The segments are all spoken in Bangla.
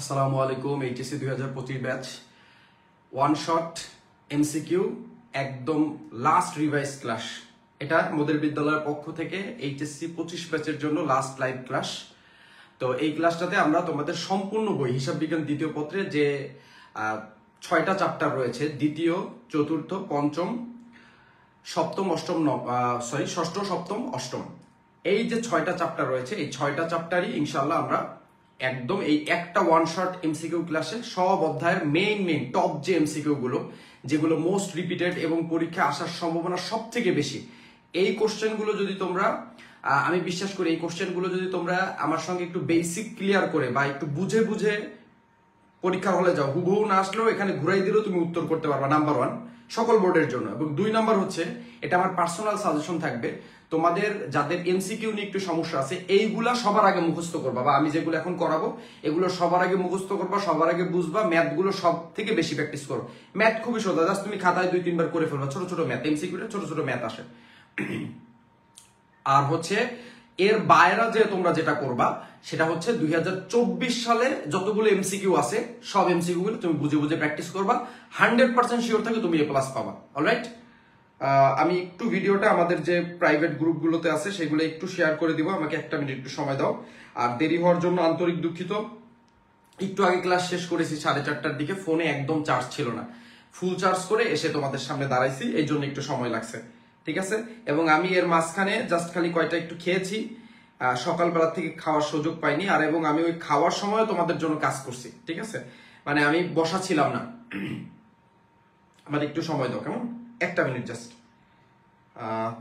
আসসালামু আলাইকুম। HSC 2025 batch one shot MCQ একদম লাস্ট রিভাইজ ক্লাস। এটা মোদের বিদ্যালয়ের পক্ষ থেকে এইচএসসি 25 ব্যাচের জন্য লাস্ট লাইভ ক্লাস। তো এই ক্লাসটাতে আমরা তোমাদের সম্পূর্ণ বই হিসাব বিজ্ঞান দ্বিতীয় পত্রে যে 6টা চ্যাপ্টার রয়েছে, দ্বিতীয়, চতুর্থ, পঞ্চম, সপ্তম, অষ্টম, ষষ্ঠ, সপ্তম, অষ্টম, এই যে 6টা চ্যাপ্টার রয়েছে, এই 6টা চ্যাপ্টারই ইনশাল্লাহ আমরা একদম এই একটা ওয়ান শট এমসিকিউ ক্লাসে সব অধ্যায়ের মেইন টপ যে এমসিকিউ গুলো, যেগুলো মোস্ট রিপিটেড এবং পরীক্ষা আসার সম্ভাবনা সব থেকে বেশি, এই কোশ্চেন গুলো যদি তোমরা, আমি বিশ্বাস করি এই কোশ্চেন গুলো যদি তোমরা আমার সঙ্গে একটু বেসিক ক্লিয়ার করে বা একটু বুঝে পরীক্ষা হলে যাও, হুবহু না আসলেও এখানে ঘুরাই দিলেও তুমি উত্তর করতে পারবা। নাম্বার 1 সকল বোর্ডের জন্য। এবং 2 নাম্বার হচ্ছে, এটা আমার পার্সোনাল সাজেশন থাকবে, তোমাদের যাদের এমসিকিউ নিয়ে একটু সমস্যা আছে এইগুলা সবার আগে মুখস্থ করবা, বা আমি যেগুলো এখন করাবো এগুলো সবার আগে মুখস্থ করবা, সবার আগে বুঝবা। ম্যাথ গুলো সব থেকে বেশি প্র্যাকটিস করো। ম্যাথ খুবই সোজা, জাস্ট তুমি খাতায় 2-3 বার করে ফেলবা। ছোট ছোট ম্যাথ, এমসিকিউটা ছোট ছোট ম্যাথ আসে। আর হচ্ছে এর বাইরে যে তোমরা যেটা করবা সেটা হচ্ছে 2024 সালে যতগুলো এমসিকিউ আছে সব এমসিকিউ গুলো তুমি বুঝে প্র্যাকটিস করবা। 100% শিওর থাকে তুমি A+ পাবা। অলরাইট, আমি একটু ভিডিওটা আমাদের যে প্রাইভেট গ্রুপগুলোতে আছে সেগুলো একটু শেয়ার করে দিব। আমাকে 1 মিনিট একটু সময় দাও। আর দেরি হওয়ার জন্য আন্তরিক দুঃখিত। একটু আগে ক্লাস শেষ করেছি 4:30টার দিকে, ফোনে একদম চার্জ ছিল না, ফুল চার্জ করে এসে তোমাদের সামনে দাঁড়াইছি, এই জন্য একটু সময় লাগছে। ঠিক আছে, এবং আমি এর মাঝখানে জাস্ট খালি কয়টা একটু খেয়েছি, সকালবেলা থেকে খাওয়ার সুযোগ পাইনি। আর এবং আমি ওই খাওয়ার সময় তোমাদের জন্য কাজ করছি। ঠিক আছে, মানে আমি বসা ছিলাম না। আমার একটু সময় দাও, কেমন? 1 মিনিট জাস্ট।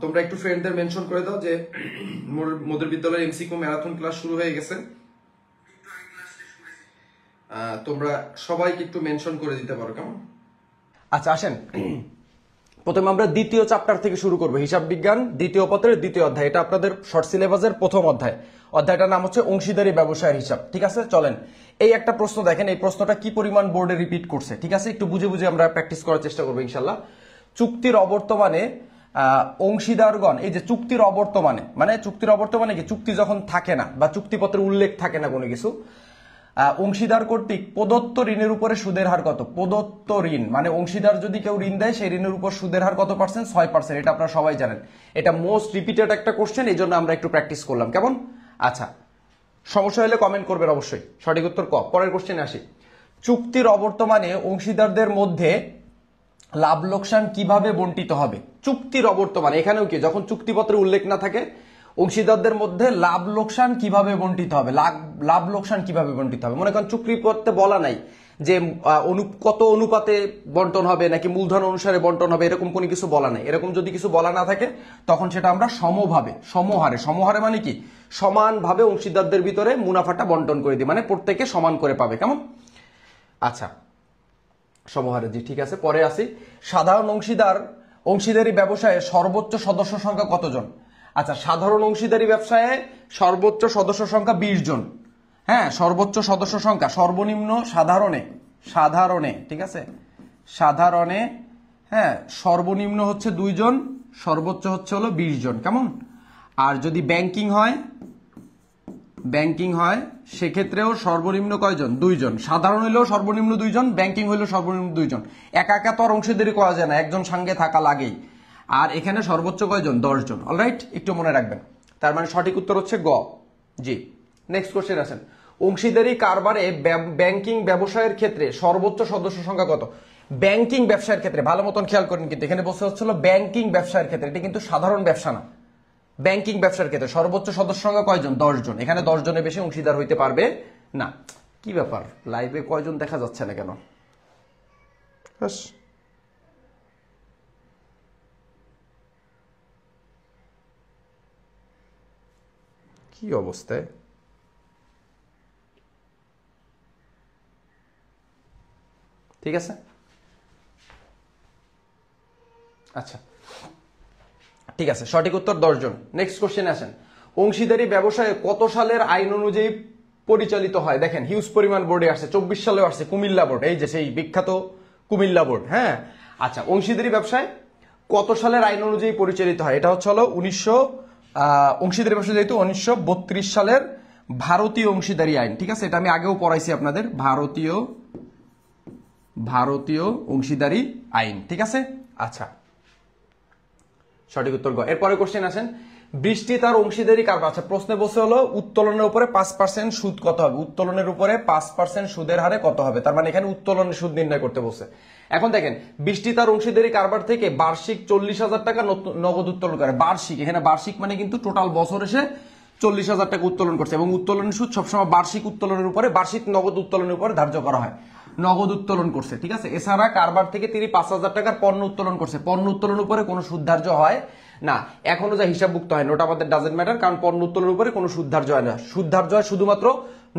তোমরা একটু ফ্রেন্ডদের মেনশন করে দাও যে মোদের বিদ্যালয়ের এমসিকিউ ম্যারাথন ক্লাস শুরু হয়ে গেছে। তোমরা সবাইকে একটু মেনশন করে দিতে পারো, কেমন? আচ্ছা, আসেন প্রথমে আমরা দ্বিতীয় চ্যাপ্টার থেকে শুরু করব। হিসাব বিজ্ঞান দ্বিতীয় পত্রের দ্বিতীয় অধ্যায়, এটা আপনাদের শর্ট সিলেবাসের প্রথম অধ্যায়। অধ্যায়টার নাম হচ্ছে অংশীদারি ব্যবসায়ের হিসাব। ঠিক আছে, চলেন এই একটা প্রশ্ন দেখেন, এই প্রশ্নটা কি পরিমাণ বোর্ডে রিপিট করছে। ঠিক আছে, একটু বুঝে আমরা প্র্যাকটিস করার চেষ্টা করবো ইনশাল্লাহ। চুক্তির অবর্তমানে অংশীদারগণ, এই যে চুক্তির অবর্তমানে, মানে চুক্তির অবর্তমানে কি, চুক্তি যখন থাকে না বা চুক্তিপত্রে উল্লেখ থাকে না কোনো কিছু, অংশীদার কর্তৃক প্রদত্ত ঋণের উপরে সুদের হার কত? প্রদত্ত ঋণ মানে অংশীদার যদি কেউ ঋণ দেয় সেই ঋণের উপর সুদের হার কত পার্সেন্ট? 6%। এটা আপনারা সবাই জানেন, এটা মোস্ট রিপিটেড একটা কোশ্চেন, এই জন্য আমরা একটু প্র্যাকটিস করলাম, কেমন? আচ্ছা, সমস্যা হলে কমেন্ট করবেন অবশ্যই। সঠিক উত্তর ক। পরের কোশ্চেনে আসি। চুক্তির অবর্তমানে অংশীদারদের মধ্যে লাভ লোকসান কিভাবে বন্টিত হবে? চুক্তির অবর্তমানে, এখানেও কি, যখন চুক্তিপত্রে উল্লেখ না থাকে অংশীদারদের মধ্যে লাভ লোকসান কিভাবে বন্টিত হবে, লাভ লোকসান কিভাবে বন্টিত হবে। মনে করেন চুক্তিপত্রে বলা নাই যে কত অনুপাতে বন্টন হবে নাকি মূলধন অনুসারে বন্টন হবে, এরকম কোনো কিছু বলা নাই। এরকম যদি কিছু বলা না থাকে তখন সেটা আমরা সমহারে মানে কি, সমানভাবে অংশীদারদের ভিতরে মুনাফাটা বন্টন করে দিই, মানে প্রত্যেকে সমান করে পাবে, কেমন? আচ্ছা, সমহারে, জি ঠিক আছে। পরে আসি, সাধারণ অংশীদারি ব্যবসায়ে সর্বোচ্চ সদস্য সংখ্যা কতজন? আচ্ছা, সাধারণ অংশীদারি ব্যবসায়ে সর্বোচ্চ সদস্য সংখ্যা 20 জন। হ্যাঁ, সর্বোচ্চ সদস্য সংখ্যা, সর্বনিম্ন সাধারণে ঠিক আছে, সাধারণে হ্যাঁ সর্বনিম্ন হচ্ছে 2 জন, সর্বোচ্চ হচ্ছে হলো 20 জন, কেমন? আর যদি ব্যাংকিং হয় সেক্ষেত্রেও সর্বনিম্ন কয়জন? 2 জন। সাধারণ হইলেও সর্বনিম্ন 2 জন, ব্যাংকিং হইলেও সর্বনিম্ন 2 জন। একা তো আর অংশীদারি করা যায় না, একজন সঙ্গে থাকা লাগেই। আর এখানে সর্বোচ্চ কয়জন? 10 জন। অলরাইট, একটু মনে রাখবেন। তার মানে সঠিক উত্তর হচ্ছে গ। জি, নেক্সট কোশ্চেন আসেন। অংশীদারি কারবারে ব্যাংকিং ব্যবসায়ের ক্ষেত্রে সর্বোচ্চ সদস্য সংখ্যা কত? ব্যাংকিং ব্যবসায়ের ক্ষেত্রে ভালো মতন খেয়াল করেন, কিন্তু এখানে বলতে হচ্ছিল ব্যাংকিং ব্যবসায়ের ক্ষেত্রে, এটা কিন্তু সাধারণ ব্যবসা না। ব্যাংকিং ব্যবসার ক্ষেত্রে সর্বোচ্চ সদস্য সংখ্যা কয়জন? 10 জন। এখানে 10 জনের বেশি অংশীদার হইতে পারবে না। কি ব্যাপার, লাইভে কয়জন দেখা যাচ্ছে না কেন? কি অবস্থায়? ঠিক আছে, আচ্ছা ঠিক আছে, সঠিক উত্তর 10 জন। নেক্সট কোশ্চেন আসেন। অংশীদারি ব্যবসায় কত সালের আইন অনুযায়ী পরিচালিত হয়? দেখেন হিউজ পরিমাণ বোর্ডে আসছে, 24 সালেও আসছে, কুমিল্লা বোর্ড, এই যে সেই বিখ্যাত কুমিল্লা বোর্ড। হ্যাঁ, আচ্ছা, অংশীদারি ব্যবসায় কত সালের আইন অনুযায়ী পরিচালিত হয়? এটা হচ্ছে হলো অংশীদারি ব্যবসা যেহেতু 1932 সালের ভারতীয় অংশীদারি আইন, ঠিক আছে, এটা আমি আগেও পড়াইছি আপনাদের, ভারতীয় অংশীদারি আইন, ঠিক আছে। আচ্ছা, সঠিক উত্তর গ। এরপরে কোশ্চেন আসেন, বৃষ্টি তার অংশীদারি কারবার। আচ্ছা, প্রশ্নে বসে হলো উত্তোলনের উপরে 5% সুদ কত হবে, উত্তোলনের উপরে 5% সুদের হারে কত হবে, তার মানে এখানে উত্তোলনের সুদ নির্ণয় করতে বসে। এখন দেখেন, বৃষ্টি তার অংশীদারি কারবার থেকে বার্ষিক 40,000 টাকা নগদ উত্তোলন করে। বার্ষিক, এখানে বার্ষিক মানে কিন্তু টোটাল বছর এসে 40,000 টাকা উত্তোলন করছে, এবং উত্তোলনের সুদ সবসময় বার্ষিক উত্তোলনের উপরে, বার্ষিক নগদ উত্তোলনের উপরে ধার্য করা হয়। নগদ উত্তোলন করছে, ঠিক আছে। এছাড়া কারবার থেকে তিনি 5,000 টাকার পণ্য উত্তোলন করছে, পণ্য উত্তোলনের উপরে কোনো সুদ ধার্য হয় না, এখনো যা হিসাবভুক্ত হয় নোট আমাদের ডাজেন্ট ম্যাটার, কারণ পণ্য উত্তোলনের উপরে কোনো সুদ ধার্য হয় না, সুদ ধার্য হয় শুধুমাত্র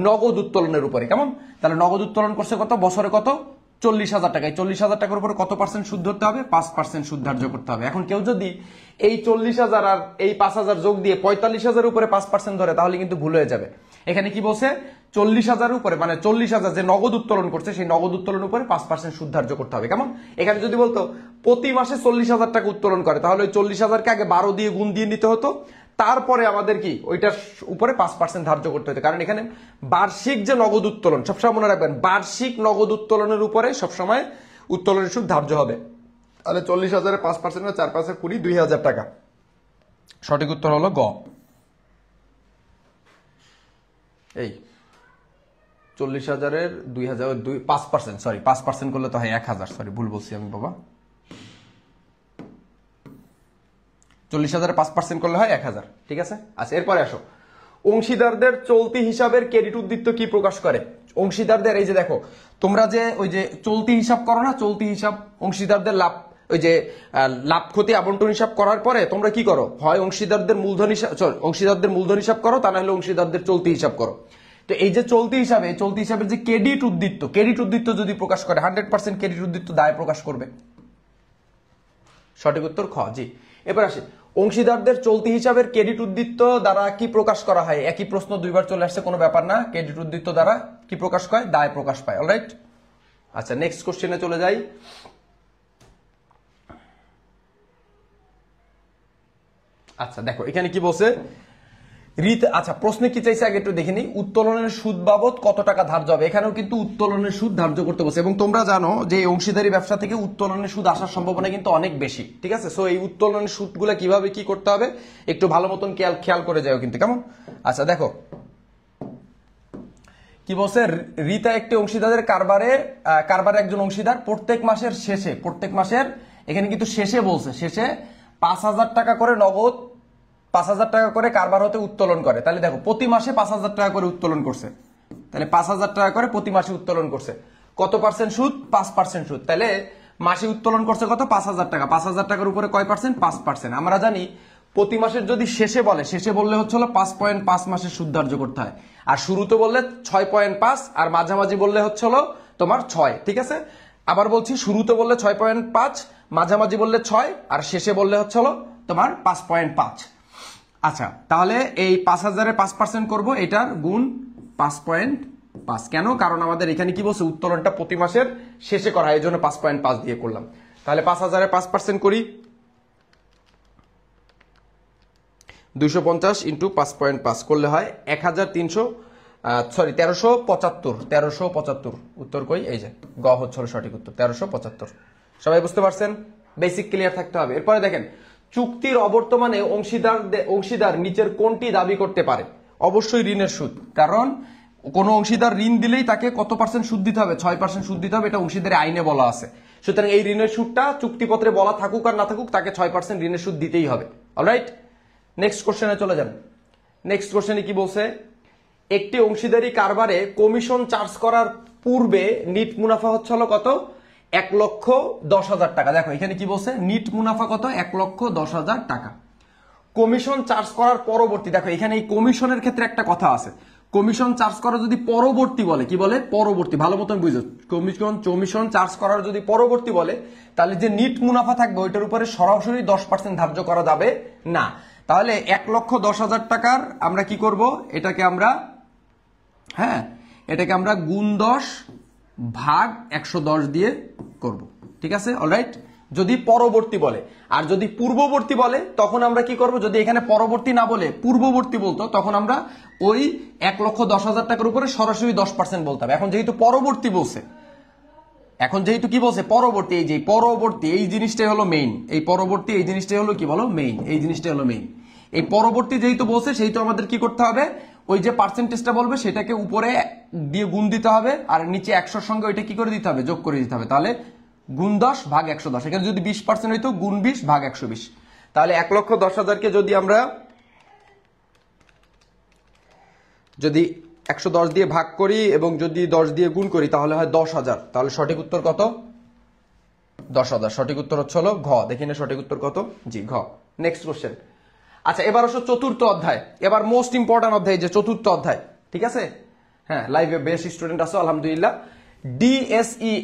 নগদ উত্তোলনের উপরে। কেমন, তাহলে নগদ উত্তোলন করছে কত, বছরে কত, 40,000 টাকা। এই 40,000 টাকার উপরে কত পার্সেন্ট সুদ ধরতে হবে, 5% সুদ ধার্য করতে হবে। এখন কেউ যদি এই 40,000 আর এই 5,000 যোগ দিয়ে 45,000 উপরে 5% ধরে, তাহলে কিন্তু ভুল হয়ে যাবে। এখানে কি বলছে, 40,000 উপরে, মানে 40,000 যে নগদ উত্তোলন করছে, সেই নগদ উত্তোলন উপরে 5% সুদ ধার্য করতে হবে। কেমন, এখানে যদি বলতো প্রতি মাসে 40,000 টাকা উত্তোলন করে, তাহলে ওই 40,000 কে আগে 12 দিয়ে গুণ দিয়ে নিতে হতো, তারপরে আমাদের কি ওইটার উপরে 5% ধার্য করতে হতো, কারণ এখানে বার্ষিক যে নগদ উত্তোলন, সবসময় মনে রাখবেন, বার্ষিক নগদ উত্তোলনের উপরে সবসময় উত্তোলনের সুদ ধার্য হবে। তাহলে 40,000 5% 4 20 2,000 টাকা। সঠিক উত্তর হলো গ। এই 40,000 2,000 5%, সরি 5% করলে তো হয় 1,000, সরি ভুল বলছি আমি বাবা, 40,000 5% করলে হয় 1,000, ঠিক আছে। আচ্ছা, এরপরে আসো, অংশীদারদের চলতি হিসাবের ক্রেডিট উদ্বৃত্ত কি প্রকাশ করে। অংশীদারদের, এই যে দেখো, তোমরা যে ওই যে চলতি হিসাব করো না, চলতি হিসাব, অংশীদারদের লাভ, ওই যে লাভ ক্ষতি আবন্টন হিসাব করার পরে তোমরা কি করো, হয় অংশীদারদের মূলধন হিসাব, অংশীদারদের মূলধন হিসাব করো, তা না হলে অংশীদারদের চলতি হিসাব করো। তো এই যে চলতি হিসাবে, চলতি হিসাবের যে ক্রেডিট উদ্বৃত্ত যদি প্রকাশ করে, 100% ক্রেডিট উদ্বৃত্ত দায় প্রকাশ করবে। সঠিক উত্তর খ, জি। এবার আসে, অংশীদারদের চলতি হিসাবের ক্রেডিট উদ্বৃত্ত দ্বারা কি প্রকাশ করা হয়। একই প্রশ্ন দুইবার চলে আসছে, কোনো ব্যাপার না। ক্রেডিট উদ্বৃত্ত দ্বারা কি প্রকাশ পায়, দায় প্রকাশ পায়। অলরাইট, আচ্ছা, নেক্সট কোশ্চেনে চলে যাই। আচ্ছা দেখো, এখানে কি বলছে, আচ্ছা, প্রশ্নে কি চাইছে আগে একটু দেখে নিই। উত্তোলনের সুদ বাবদ কত টাকা ধার্য হবে, এখানেও কিন্তু উত্তোলনের সুদ ধার্য করতে বলছে, এবং তোমরা জানো যে অংশীদারি ব্যবসা থেকে উত্তোলনের সুদ আসার সম্ভাবনা কিন্তু অনেক বেশি, ঠিক আছে। সো এই উত্তোলনের সুদগুলো কিভাবে কি করতে হবে একটু ভালো মতন খেয়াল করে যাও কিন্তু, কেমন। আচ্ছা দেখো কি বলছে, রিতা একটি অংশীদারের কারবারে একজন অংশীদার প্রত্যেক মাসের এখানে কিন্তু শেষে বলছে, শেষে 5,000 টাকা করে নগদ, 5,000 টাকা করে কারবার হতে উত্তোলন করে। তাহলে দেখো, প্রতি মাসে 5,000 টাকা করে উত্তোলন করছে, তাহলে 5,000 টাকা করে প্রতি মাসে উত্তোলন করছে। কত পার্সেন্ট সুদ, 5% সুদ। তাহলে মাসে উত্তোলন করছে কত, 5,000 টাকা। 5,000 টাকার উপরে কয় পার্সেন্ট, 5%। আমরা জানি প্রতি মাসের যদি শেষে বললে হচ্ছে 5.5 মাসের সুদ ধার্য করতে হয়, আর শুরুতে বললে 6.5, আর মাঝামাঝি বললে হচ্ছে তোমার 6, ঠিক আছে। আবার বলছি, শুরুতে বললে 6.5, মাঝামাঝি বললে 6, আর শেষে বললে হচ্ছে তোমার 5.5। আচ্ছা, তাহলে এই 5,000-এ 5% করবো, এটার গুণ 5.5। কেন, কারণ আমাদের এখানে কি বলছে, উত্তোলনটা প্রতি মাসের শেষে করা হয়, এই জন্য 5.5 দিয়ে করলাম। তাহলে 5,000-এ 5% করি, 250 ইন্টু 5.5 করলে হয় 1375। উত্তর কই, এই যে গ হচ্ছে সঠিক উত্তর, 1375। সবাই বুঝতে পারছেন, বেসিক ক্লিয়ার থাকতে হবে। এরপরে দেখেন, চুক্তির অবর্তমানে অংশীদার নিচের কোনটি দাবি করতে পারে। অবশ্যই ঋণের সুদ, কারণ কোন অংশীদার ঋণ দিলেই তাকে কত পার্সেন্ট সুদ দিতে হবে, 6% সুদ দিতে হবে, এটা অংশীদারের আইনে বলা আছে। সুতরাং এই ঋণের সুদটা চুক্তিপত্রে বলা থাকুক আর না থাকুক, তাকে 6% ঋণের সুদ দিতেই হবে। অলরাইট, নেক্সট কোশ্চেনে চলে যান। নেক্সট কোশ্চেনে কি বলছে, একটি অংশীদারি কারবারে কমিশন চার্জ করার পূর্বে নিট মুনাফা হচ্ছে কত, 1,10,000 টাকা। দেখো এখানে কি বলছে, নিট মুনাফা কত, 1,10,000 টাকা। কমিশন চার্জ করার পরবর্তী, দেখো এখানে এই কমিশনের ক্ষেত্রে একটা কথা আছে, কমিশন চার্জ করা যদি পরবর্তী বলে, কি বলে, পরবর্তী, ভালো মতন বুঝো, কমিশন চার্জ করার যদি পরবর্তী বলে, তাহলে যে নিট মুনাফা থাকবে ওইটার উপরে সরাসরি 10% ধার্য করা যাবে না। তাহলে 1,10,000 টাকার আমরা কি করব, এটাকে আমরা গুণ 10 ভাগ 110 দিয়ে করব, ঠিক আছে। অলরাইট, যদি পরবর্তী বলে। আর যদি পূর্ববর্তী বলে তখন আমরা কি করব, যদি এখানে পরবর্তী না বলে পূর্ববর্তী বলতো তখন আমরা ওই 1,10,000 টাকার উপরে সরাসরি 10% বলতাম। এখন যেহেতু পরবর্তী বলছে, এখন যেহেতু কি বলছে পরবর্তী, এই যে পরবর্তী এই জিনিসটাই হলো মেইন, এই পরবর্তী এই জিনিসটাই হলো কি বলো মেইন, এই জিনিসটাই হলো মেইন। এই পরবর্তী যেহেতু বলছে সেহেতু আমাদের কি করতে হবে, ওই যে পার্সেন্টেজটা বলবে সেটাকে উপরে দিয়ে গুণ দিতে হবে, আর নিচে 100 সঙ্গে ওইটা কি করে দিতে হবে, যোগ করে দিতে হবে। তাহলে গুণ 10 ভাগ 110, এখানে যদি 20% হইতো গুণ 20 ভাগ 120। তাহলে 1,10,000কে যদি আমরা 110 দিয়ে ভাগ করি এবং যদি 10 দিয়ে গুণ করি তাহলে হয় 10,000। তাহলে সঠিক উত্তর কত? 10,000। সঠিক উত্তর হচ্ছে হলো ঘ। দেখি না সঠিক উত্তর কত, জি ঘ। Next question. আচ্ছা এবার হচ্ছে চতুর্থ অধ্যায়, এবার মোস্ট ইম্পর্টেন্ট অধ্যায়, যে চতুর্থ অধ্যায়, ঠিক আছে? হ্যাঁ, লাইভে বেশ স্টুডেন্ট আছে আলহামদুলিল্লাহ। ডিএসই,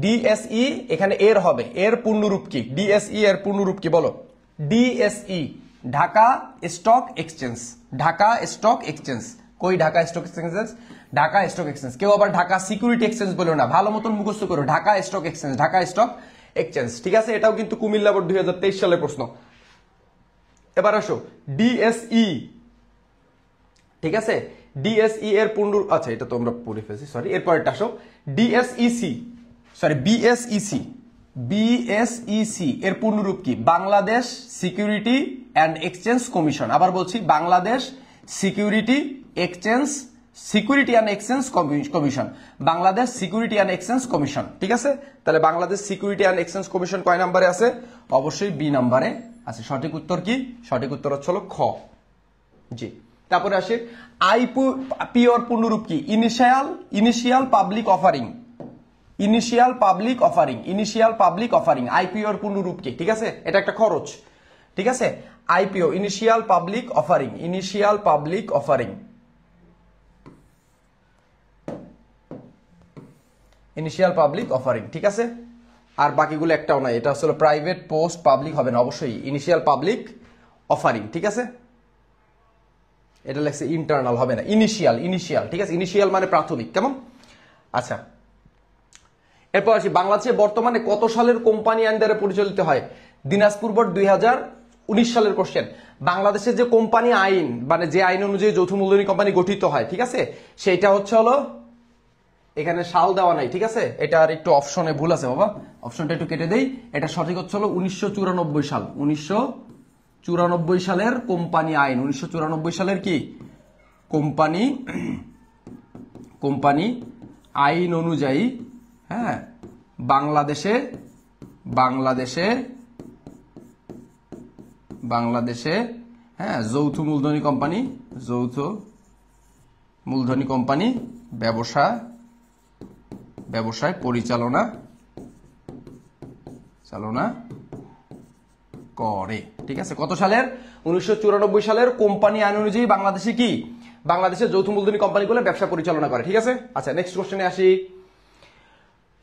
ডিএসই এখানে এর হবে, এর পূর্ণরূপ কি? ডিএসই এর পূর্ণরূপ কি বলো? DSE Dhaka stock exchange, Dhaka stock exchange. কই Dhaka stock exchange? Dhaka stock exchange. কেউ আবার ঢাকা সিকিউরিটি এক্সচেঞ্জ বলো না, ভালো মতন মুখস্থ করো, Dhaka stock exchange, Dhaka stock exchange, ঠিক আছে? এটাও কিন্তু কুমিল্লা বোর্ড 2023 সালের প্রশ্ন। এবার আসো ডিএসই, ঠিক আছে? ডিএসই এর পূর্ণ, আচ্ছা এটা তো আমরা পড়ে ফেলছি, সরি। এরপরটা আসো ডিএসইসি, সরি বিএসইসি, বিএসইসি এর পূর্ণরূপ কি? Bangladesh security and exchange commission. আবার বলছি Bangladesh security exchange, security and exchange commission, Bangladesh security and exchange commission, ঠিক আছে? তাহলে Bangladesh security and exchange commission কয় নাম্বারে আছে? অবশ্যই বি নাম্বারে আছে। সঠিক উত্তর কি? সঠিক উত্তর হচ্ছে খ, জি। তারপরে আসে আইপিওর পূর্ণরূপ কি? Initial public offering, initial public offering, initial public offering, আইপিওর পূর্ণরূপ কি? ঠিক আছে, এটা একটা খরচ, ঠিক আছে? IPO initial public offering, initial public offering, initial public offering, ঠিক আছে? আর বাকিগুলো একটাও নাই, এটা আসলে প্রাইভেট পোস্ট পাবলিক হবে না, অবশ্যই ইনিশিয়াল পাবলিক অফারিং, ঠিক আছে? এটা লেখছে ইন্টারনাল, হবে না, ইনিশিয়াল, ইনিশিয়াল, ঠিক আছে? ইনিশিয়াল মানে প্রাথমিক, কেমন? আচ্ছা এরপর আসি, বাংলাদেশে বর্তমানে কত সালের কোম্পানি আইন দ্বারা পরিচালিত হয়? দিনাজপুর বোর্ড 2019 সালের কোশ্চেন। বাংলাদেশের যে কোম্পানি আইন, মানে যে আইন অনুযায়ী যৌথ মূলধনী কোম্পানি গঠিত হয়, ঠিক আছে? সেইটা হচ্ছে হলো, এখানে সাল দেওয়া নাই, ঠিক আছে? এটা আর একটু অপশনে ভুল আছে বাবা, অপশনটা একটু কেটে দেই। এটা সঠিক হচ্ছে হলো 1994 সাল, 1994 সালের কোম্পানি আইন, 1994 সালের কি কোম্পানি আইন অনুযায়ী, হ্যাঁ, বাংলাদেশে হ্যাঁ যৌথ মূলধনী কোম্পানি ব্যবসায় পরিচালনা করে, ঠিক আছে? কত সালের? 1994 সালের কোম্পানি আইন অনুযায়ী বাংলাদেশে যৌথ মূলধনী কোম্পানিগুলো ব্যবসা পরিচালনা করে, ঠিক আছে? আচ্ছা নেক্সট কোশ্চেনে আসি।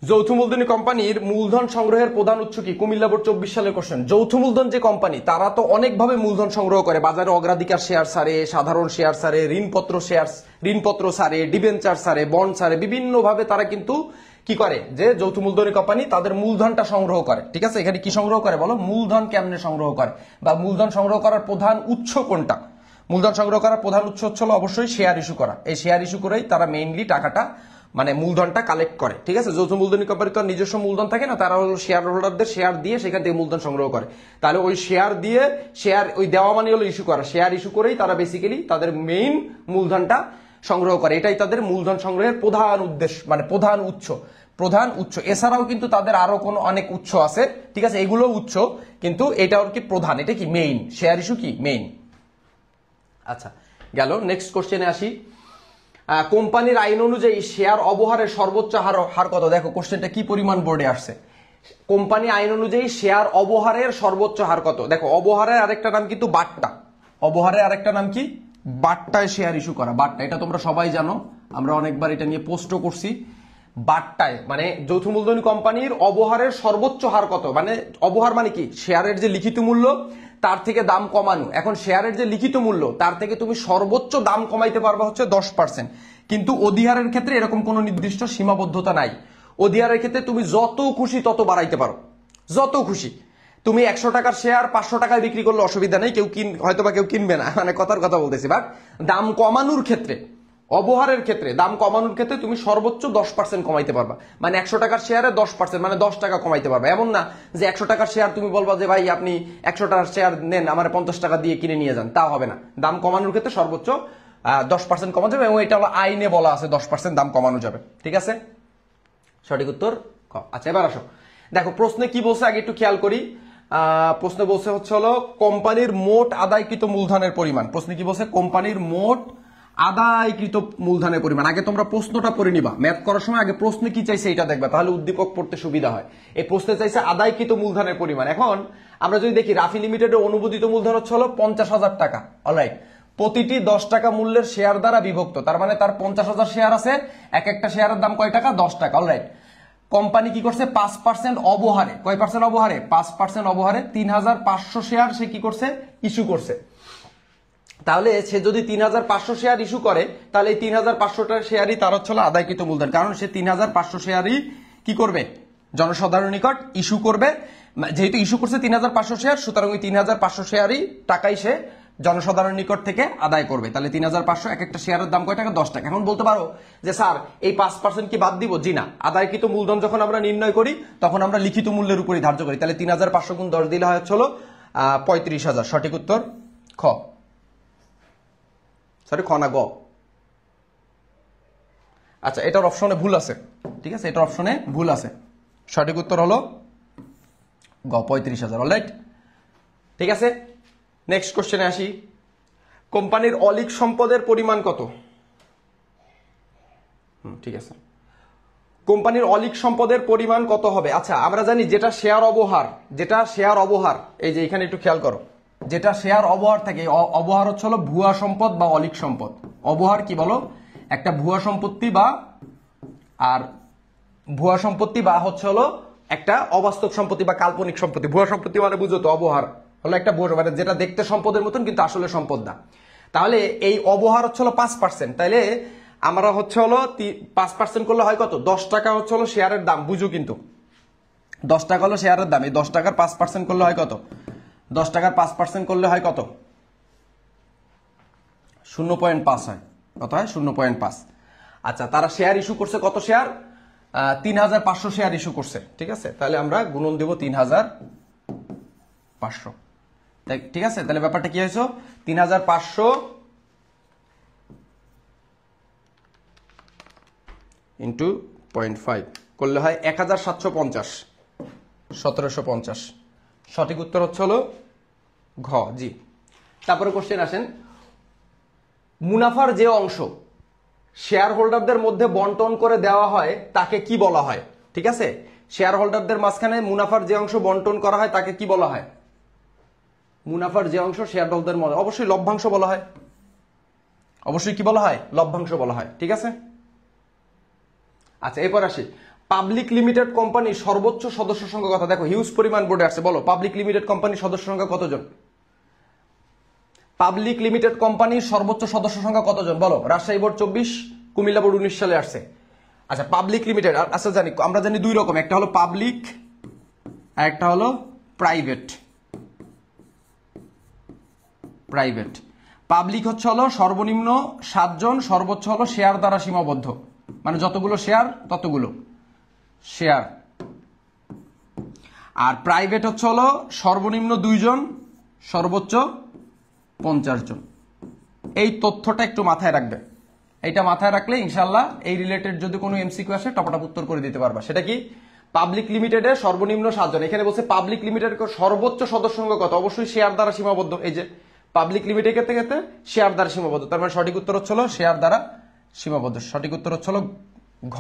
যৌথ মূলধনী কোম্পানির মূলধন সংগ্রহের প্রধান উৎস কি? কুমিল্লা বোর্ড 24 সালের কোশ্চেন। যৌথ মূলধন যে কোম্পানি, তারা তো অনেকভাবে মূলধন সংগ্রহ করে, বাজারে অগ্রাধিকার শেয়ার ছাড়ে, সাধারণ শেয়ার ছাড়ে, ঋণপত্র ছাড়ে, ডিবেঞ্চার ছাড়ে, বন্ড ছাড়ে, বিভিন্ন ভাবে তারা কিন্তু কি করে, যে যৌথ মূলধনী কোম্পানি তাদের মূলধনটা সংগ্রহ করে, ঠিক আছে? এখানে কি সংগ্রহ করে বলো? মূলধন কেমনে সংগ্রহ করে, বা মূলধন সংগ্রহ করার প্রধান উৎস কোনটা? মূলধন সংগ্রহ করার প্রধান উৎস হচ্ছে অবশ্যই শেয়ার ইস্যু করা। এই শেয়ার ইস্যু করেই তারা মেইনলি টাকাটা, মানে মূলধনটা কালেক্ট করে, ঠিক আছে? যৌথ মূলধনী কোম্পানি তো নিজস্ব মূলধন থাকে না, তারা হলো শেয়ার হোল্ডারদের শেয়ার দিয়ে সেখান থেকে মূলধন সংগ্রহ করে। তাহলে ওই শেয়ার ওই দেওয়া মানে হলো ইস্যু করা, শেয়ার ইস্যু করেই তারা বেসিক্যালি তাদের মেইন মূলধনটা সংগ্রহ করে। এটাই তাদের মূলধন সংগ্রহের প্রধান উদ্দেশ্য, মানে প্রধান উৎস। এছাড়াও কিন্তু তাদের আরো কোনো অনেক উৎস আছে, ঠিক আছে? এগুলো উৎস, কিন্তু এটা ওর কি প্রধান, এটা কি মেইন, শেয়ার ইস্যু কি মেইন। আচ্ছা গেল, নেক্সট কোশ্চেনে আসি। কোম্পানির আইন অনুযায়ী শেয়ার অবহারের সর্বোচ্চ হার কত? দেখো কোশ্চেনটা কি পরিমাণ বোর্ডে আসছে। কোম্পানি আইন অনুযায়ী শেয়ার অবহারের সর্বোচ্চ হার কত? দেখো অবহারের আরেকটা নাম কিন্তু বাট্টা, অবহারের আরেকটা নাম কি? বাট্টায় শেয়ার ইস্যু করা, বাট্টা, এটা তোমরা সবাই জানো, আমরা অনেকবার এটা নিয়ে পোস্টও করছি। বাট্টায় মানে যৌথ মূলধনী কোম্পানির অবহারের সর্বোচ্চ হার কত? মানে অবহার মানে কি? শেয়ারের যে লিখিত মূল্য তার থেকে দাম কমানো। এখন শেয়ারের যে লিখিত মূল্য তার থেকে তুমি সর্বোচ্চ দাম কমাইতে পারবা হচ্ছে 10%, কিন্তু অধিহারের ক্ষেত্রে এরকম কোনো নির্দিষ্ট সীমাবদ্ধতা নাই। অধিহারের ক্ষেত্রে তুমি যত খুশি তত বাড়াইতে পারো, যত খুশি তুমি 100 টাকার শেয়ার 500 টাকায় বিক্রি করলে অসুবিধা নেই, হয়তো বা কেউ কিনবে না, মানে কথার কথা বলতেছি। বাট দাম কমানোর ক্ষেত্রে, অবহারের ক্ষেত্রে, দাম কমানোর ক্ষেত্রে তুমি সর্বোচ্চ 10% কমাইতে পারবা। মানে 100 টাকার শেয়ারে 10%, মানে 10 টাকা কমাইতে পারবা। এমন না যে 100 টাকার শেয়ার তুমি বলবা যে ভাই আপনি 100 টাকার শেয়ার নেন, আমার 50 টাকা দিয়ে কিনে নিয়ে যান, তা হবে না। দাম কমানোর ক্ষেত্রে সর্বোচ্চ 10% কমানো যাবে, এবং এটা হলো আইনে বলা আছে 10% দাম কমানো যাবে। ঠিক আছে, সঠিক উত্তর ক। আচ্ছা, এবার আসো, দেখো প্রশ্নে কি বলছে আগে একটু খেয়াল করি। প্রশ্নে বলছে হচ্ছে হলো কোম্পানির মোট আদায়কৃত মূলধনের পরিমাণ। প্রশ্নে কি বলছে? কোম্পানির মোট আদায়কৃত মূলধনের পরিমাণ। আগে তোমরা প্রশ্নটা পড়ে নিবা, ম্যাথ করার সময় আগে প্রশ্নে কি চাইছে এটা দেখবা, তাহলে উদ্দীপক পড়তে সুবিধা হয়। এই প্রশ্নে চাইছে আদায়কৃত মূলধনের পরিমাণ। এখন আমরা যদি দেখি রাফি লিমিটেডের অনুমোদিত মূলধন হচ্ছে হলো 50,000 টাকা। অলরাইট, প্রতিটি 10 টাকা মূল্যের শেয়ার দ্বারা বিভক্ত, তার মানে তার 50,000 শেয়ার আছে, এক একটা শেয়ারের দাম কয় টাকা? 10 টাকা। অলরাইট, কোম্পানি কি করছে? 5% অবহারে, কয় পার্সেন্ট অবহারে? 5% অবহারে 3,500 শেয়ার সে কি করছে? ইস্যু করছে। তাহলে সে যদি 3,500 শেয়ার ইস্যু করে, তাহলে এই 3,500টা শেয়ারই তার হচ্ছে আদায়কৃত মূলধন, কারণ সে 3,500 শেয়ারই কি করবে? জনসাধারণের নিকট ইস্যু করবে। যেহেতু ইস্যু করছে 3,500 শেয়ার, সুতরাং ওই 3,500 শেয়ারই টাকাই সে জনসাধারণের নিকট থেকে আদায় করবে। তাহলে 3,500, এক একটা শেয়ারের দাম কয় টাকা? 10 টাকা। এখন বলতে পারো যে স্যার এই 5% কি বাদ দিব? জি না, আদায়কৃত মূলধন যখন আমরা নির্ণয় করি তখন আমরা লিখিত মূল্যের উপরই ধার্য করি। তাহলে 3,500 গুণ 10 দিলে হয় হলো 35,000। সঠিক উত্তর খ। সরি, খ না গ। আচ্ছা, এটার অপশনে ভুল আছে। ঠিক আছে, এটার অপশনে ভুল আছে। সঠিক উত্তর হলো গ, 35,000। অলরাইট, ঠিক আছে। নেক্সট কোশ্চেনে আসি। কোম্পানির অলিক সম্পদের পরিমাণ কত? ঠিক আছে, কোম্পানির অলিক সম্পদের পরিমাণ কত হবে? আচ্ছা, আমরা জানি যেটা শেয়ার অবহার, যেটা শেয়ার অবহার, এই যে এখানে একটু খেয়াল করো, যেটা শেয়ার অবহার থাকে, অবহার হচ্ছে হলো ভুয়া সম্পদ বা অলিক সম্পদ। অবহার কি বলো? একটা ভুয়া সম্পত্তি বা, আর ভুয়া সম্পত্তি বা হচ্ছে হলো একটা অবাস্তব সম্পত্তি বা কাল্পনিক সম্পত্তি। ভুয়া সম্পত্তি মানে বুঝো তো, অবহার হলো একটা ভুয়া, মানে যেটা দেখতে সম্পদের মতন কিন্তু আসলে সম্পদ না। তাহলে এই অবহার হচ্ছে হলো 5%। তাইলে আমরা হচ্ছে হলো 5% করলে হয় কত? 10 টাকা হচ্ছে হলো শেয়ারের দাম, বুঝো কিন্তু 10 টাকা হলো শেয়ারের দাম। এই 10 টাকার 5% করলে হয় কত? 10 টাকার 5% করলে হয় কত? 0.5 হয়। কত হয়? 0.5। আচ্ছা, তারা শেয়ার ইস্যু করছে কত শেয়ার? 3,500 শেয়ার ইস্যু করছে। ঠিক আছে, তাহলে আমরা গুণন দেব 3,500। ঠিক আছে, তাহলে ব্যাপারটা কি হয়েছে? 3,500 ইন্টু 0.5 করলে হয় 1,750, 1,750। সঠিক উত্তর হচ্ছে হলো ঘ। জি, তারপরে কোশ্চেন আসেন। মুনাফার যে অংশ শেয়ার হোল্ডারদের মধ্যে বন্টন করে দেওয়া হয় তাকে কি বলা হয়? ঠিক আছে, শেয়ার হোল্ডারদের মাঝখানে মুনাফার যে অংশ বন্টন করা হয় তাকে কি বলা হয়? মুনাফার যে অংশ শেয়ার হোল্ডারদের মধ্যে, অবশ্যই লভ্যাংশ বলা হয়। অবশ্যই কি বলা হয়? লভ্যাংশ বলা হয়। ঠিক আছে, আচ্ছা এরপর আসি। পাবলিক লিমিটেড কোম্পানির সর্বোচ্চ সদস্য সংখ্যা কত? দেখো হিউজ পরিমাণ বোর্ডে আসছে, বলো পাবলিক লিমিটেড কোম্পানির সদস্য সংখ্যা কতজন? পাবলিক লিমিটেড কোম্পানির সর্বোচ্চ সদস্য সংখ্যা কতজন বলো? রাজশাহী বোর্ড 24, কুমিল্লা বোর্ড 19 সালে আসছে। আচ্ছা, পাবলিক লিমিটেড, আচ্ছা জানি, আমরা জানি দুই রকম, একটা হলো পাবলিক আর একটা হলো প্রাইভেট। প্রাইভেট পাবলিক হচ্ছে হলো সর্বনিম্ন 7 জন, সর্বোচ্চ হলো শেয়ার দ্বারা সীমাবদ্ধ, মানে যতগুলো শেয়ার ততগুলো শেয়ার। আর প্রাইভেট হচ্ছে হলো সর্বনিম্ন 2 জন, সর্বোচ্চ 50 জন। এই তথ্যটা একটু মাথায় রাখবে। এইটা মাথায় রাখলে ইনশাল্লাহ এই রিলেটেড যদি কোনো এমসিকিউ আসে টপটাপ উত্তর করে দিতে পারবা। সেটা কি? পাবলিক লিমিটেডের সর্বনিম্ন 7 জন। এখানে বলছে পাবলিক লিমিটেডের সর্বোচ্চ সদস্য সংখ্যা কত? অবশ্যই শেয়ার দ্বারা সীমাবদ্ধ। এই যে পাবলিক লিমিটেড ক্ষেত্রে শেয়ার দ্বারা সীমাবদ্ধ, তার মানে সঠিক উত্তর হচ্ছে শেয়ার দ্বারা সীমাবদ্ধ। সঠিক উত্তর হচ্ছে ঘ।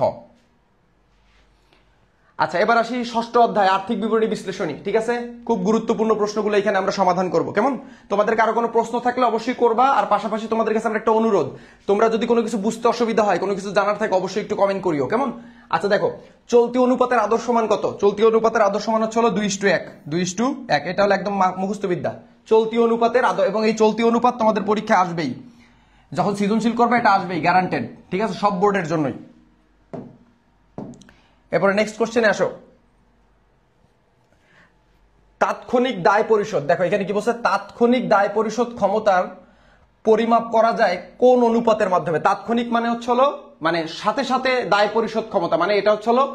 আচ্ছা, এবার আসি ষষ্ঠ অধ্যায় আর্থিক বিবরণী বিশ্লেষণী। ঠিক আছে, খুব গুরুত্বপূর্ণ প্রশ্নগুলো এখানে আমরা সমাধান করব। কেমন? তোমাদের কারো কোনো প্রশ্ন থাকলে অবশ্যই করবা, আর পাশাপাশি তোমাদের কাছে আমরা একটা অনুরোধ, তোমরা যদি কোনো কিছু বুঝতে অসুবিধা হয়, কোনো কিছু জানার থাকে, অবশ্যই একটু কমেন্ট করিও। কেমন? আচ্ছা দেখো, চলতি অনুপাতের আদর্শ মান কত? চলতি অনুপাতের আদর্শ মান হচ্ছে 2:1। 2:1, এটা হলো একদম মুখস্থ বিদ্যা। চলতি অনুপাতের এবং এই চলতি অনুপাত তোমাদের পরীক্ষা আসবেই, যখন সৃজনশীল করবে এটা আসবেই, গ্যারান্টেড। ঠিক আছে, সব বোর্ডের জন্যই। এরপরে নেক্সট কোশ্চেনে আসো। তাৎক্ষণিক দায় পরিশোধ, দেখো এখানে কি বলছে, তাৎক্ষণিক দায় পরিশোধ ক্ষমতার পরিমাপ করা যায় কোন অনুপাতের মাধ্যমে। তাৎক্ষণিক মানে হচ্ছে হলো মানে সাথে সাথে দায় পরিশোধ ক্ষমতা, মানে এটা হচ্ছে হলো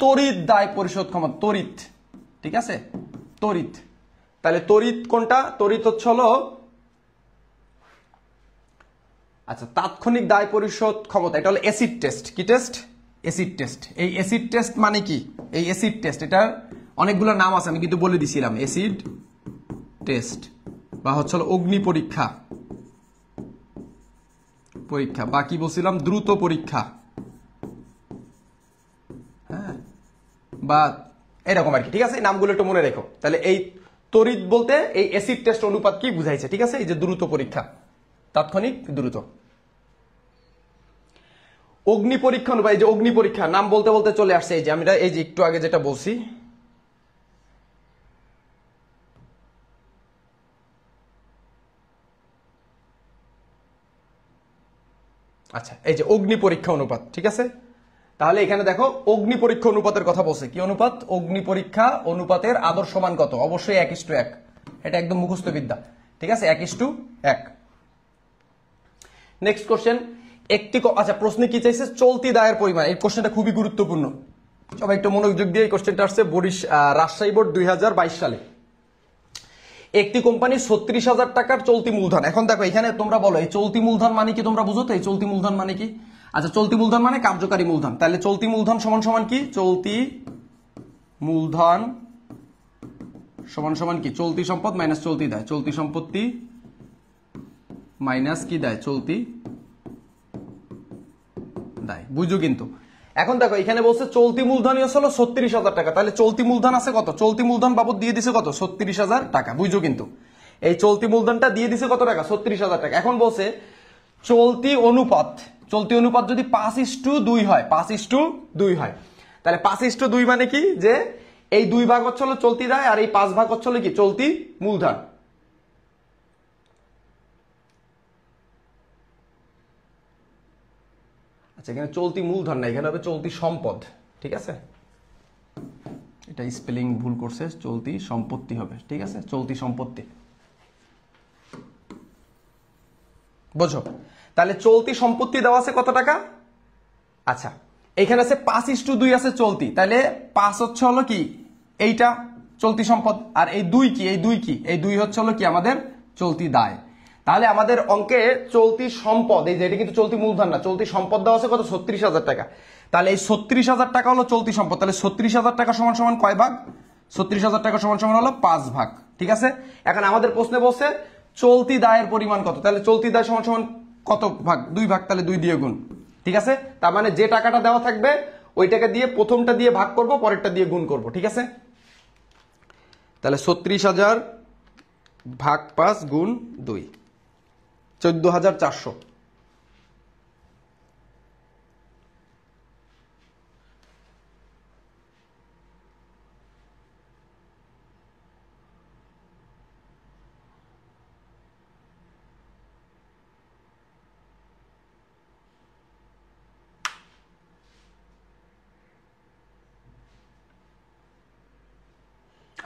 তড়িৎ দায় পরিশোধ ক্ষমতা, তড়িৎ, ঠিক আছে, তড়িৎ। তাহলে তড়িৎ কোনটা, তড়িৎ হচ্ছে হলো, আচ্ছা তাৎক্ষণিক দায় পরিশোধ ক্ষমতা এটা হলো অ্যাসিড টেস্ট। কি টেস্ট? Acid test. এই অ্যাসিড টেস্ট মানে কি, এই অ্যাসিড টেস্ট এটার অনেকগুলো নাম আছে, আমি কিন্তু বলে দিছিলাম, অ্যাসিড টেস্ট বা হচ্ছে হলো অগ্নি পরীক্ষা, পরীক্ষা বা কি বলছিলাম, দ্রুত পরীক্ষা, হ্যাঁ, বা এরকম আর কি, ঠিক আছে, এই নামগুলো একটু মনে রেখো। তাহলে এই তড়িৎ বলতে এই অ্যাসিড টেস্ট অনুপাত কি বুঝাইছে, ঠিক আছে, এই যে দ্রুত পরীক্ষা, তাৎক্ষণিক দ্রুত। অগ্নি পরীক্ষা অনুপাত, এই যে অগ্নি পরীক্ষা নাম বলতে বলতে চলে আসছে, এই যে আমরা এই যে একটু আগে যেটা বলছি, আচ্ছা এই যে অগ্নি পরীক্ষা অনুপাত, ঠিক আছে। তাহলে এখানে দেখো অগ্নি পরীক্ষা অনুপাতের কথা বলছে, কি অনুপাত, অগ্নি পরীক্ষা অনুপাতের আদর্শ মান কত, অবশ্যই 1:1, এটা একদম মুখস্থ বিদ্যা, ঠিক আছে, 1:1। নেক্সট কোশ্চেন, একটি আচ্ছা প্রশ্নে কি চাইছে, চলতি দায়ের পরিমাণ, এই কোশ্চেনটা খুবই গুরুত্বপূর্ণ, সবাই একটু মনোযোগ দিয়ে, এই কোশ্চেনটা আসছে রাজশাহী বোর্ড 2022 সালে। একটি কোম্পানি 36,000 টাকার চলতি মূলধন, এখন দেখো এখানে তোমরা বলো এই চলতি মূলধন মানে কি, তোমরা বুঝো তো এই চলতি মূলধন মানে কি? আচ্ছা চলতি মূলধন মানে কার্যকারী মূলধন, তাহলে চলতি মূলধন সমান সমান কি, চলতি মূলধন সমান সমান কি, চলতি সম্পদ মাইনাস চলতি দায়, চলতি সম্পত্তি মাইনাস কি দায়, চলতি দায়, বুঝো কিন্তু। এখন দেখো এখানে বলছে চলতি মূলধনই হলো 36,000 টাকা, তাহলে চলতি মূলধন আছে কত, চলতি মূলধন বাবদ দিয়ে দিছে কত, 36,000 টাকা, বুঝো কিন্তু, এই চলতি মূলধনটা দিয়ে দিছে কত টাকা, 36,000 টাকা। এখন বলছে চলতি অনুপাত, চলতি অনুপাত যদি 5:2 হয়, 5:2 হয়, তাহলে 5:2 মানে কি, যে এই 2 ভাগ হচ্ছে হলো চলতি দায় আর এই 5 ভাগ হচ্ছে হলো কি চলতি মূলধন। আচ্ছা এখানে চলতি মূলধন না, এখানে হবে চলতি সম্পদ, ঠিক আছে, এটা স্পেলিং ভুল করছে, চলতি সম্পত্তি হবে, ঠিক আছে, চলতি সম্পত্তি, বুঝো। তাহলে চলতি সম্পত্তি দেওয়া আছে কত টাকা, আচ্ছা এখানে আছে 5:2 আছে চলতি, তাহলে 5 হচ্ছে হলো কি এইটা চলতি সম্পদ, আর এই 2 কি, এই 2 কি, এই 2 হচ্ছে হলো কি আমাদের চলতি দায়। তাহলে আমাদের অঙ্কে চলতি সম্পদ, এই যে এটা কিন্তু চলতি মূলধন না, চলতি সম্পদ দেওয়া আছে কত, 36,000 টাকা, তাহলে এই 36,000 টাকা হলো চলতি সম্পদ, তাহলে 36,000 টাকা সমান সমান কয় ভাগ, 36,000 টাকা সমান সমান হলো 5 ভাগ, ঠিক আছে। এখন আমাদের প্রশ্নে বলছে চলতি দায়ের পরিমাণ কত, তাহলে চলতি দায় সমান সমান কত ভাগ, 2 ভাগ, তাহলে 2 দিয়ে গুণ, ঠিক আছে। তার মানে যে টাকাটা দেওয়া থাকবে ওই টাকা দিয়ে প্রথমটা দিয়ে ভাগ করব, পরেরটা দিয়ে গুণ করব, ঠিক আছে। তাহলে 36,000 ভাগ 5 গুণ 2, 14,400।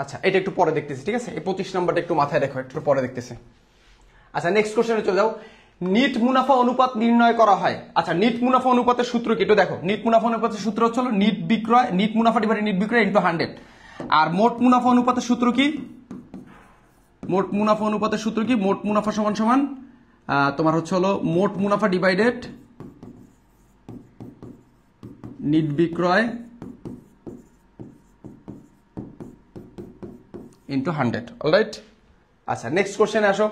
আচ্ছা এটা একটু পরে দেখতেছি, ঠিক আছে, এই 25 নম্বরটা একটু মাথায় রাখো, একটু পরে দেখতেছি। আচ্ছা নেক্সট কোশ্চেনে চলে যাও, নিট মুনাফা অনুপাত নির্ণয় করা হয়। আচ্ছা নিট মুনাফা অনুপাতের সূত্র কি একটু দেখো, নিট মুনাফা অনুপাতের সূত্র হচ্ছে নিট বিক্রয়, নিট মুনাফা ডিভাইডেড নিট বিক্রয় ইনটু 100, আর মোট মুনাফা অনুপাতের সূত্র কি, মোট মুনাফা অনুপাতের সূত্র কি, মোট মুনাফা সমান সমান তোমার হচ্ছে হলো মোট মুনাফা ডিভাইডেড নিট বিক্রয় ইনটু 100, অলরাইট। আচ্ছা নেক্সট কোশ্চেনে আসো,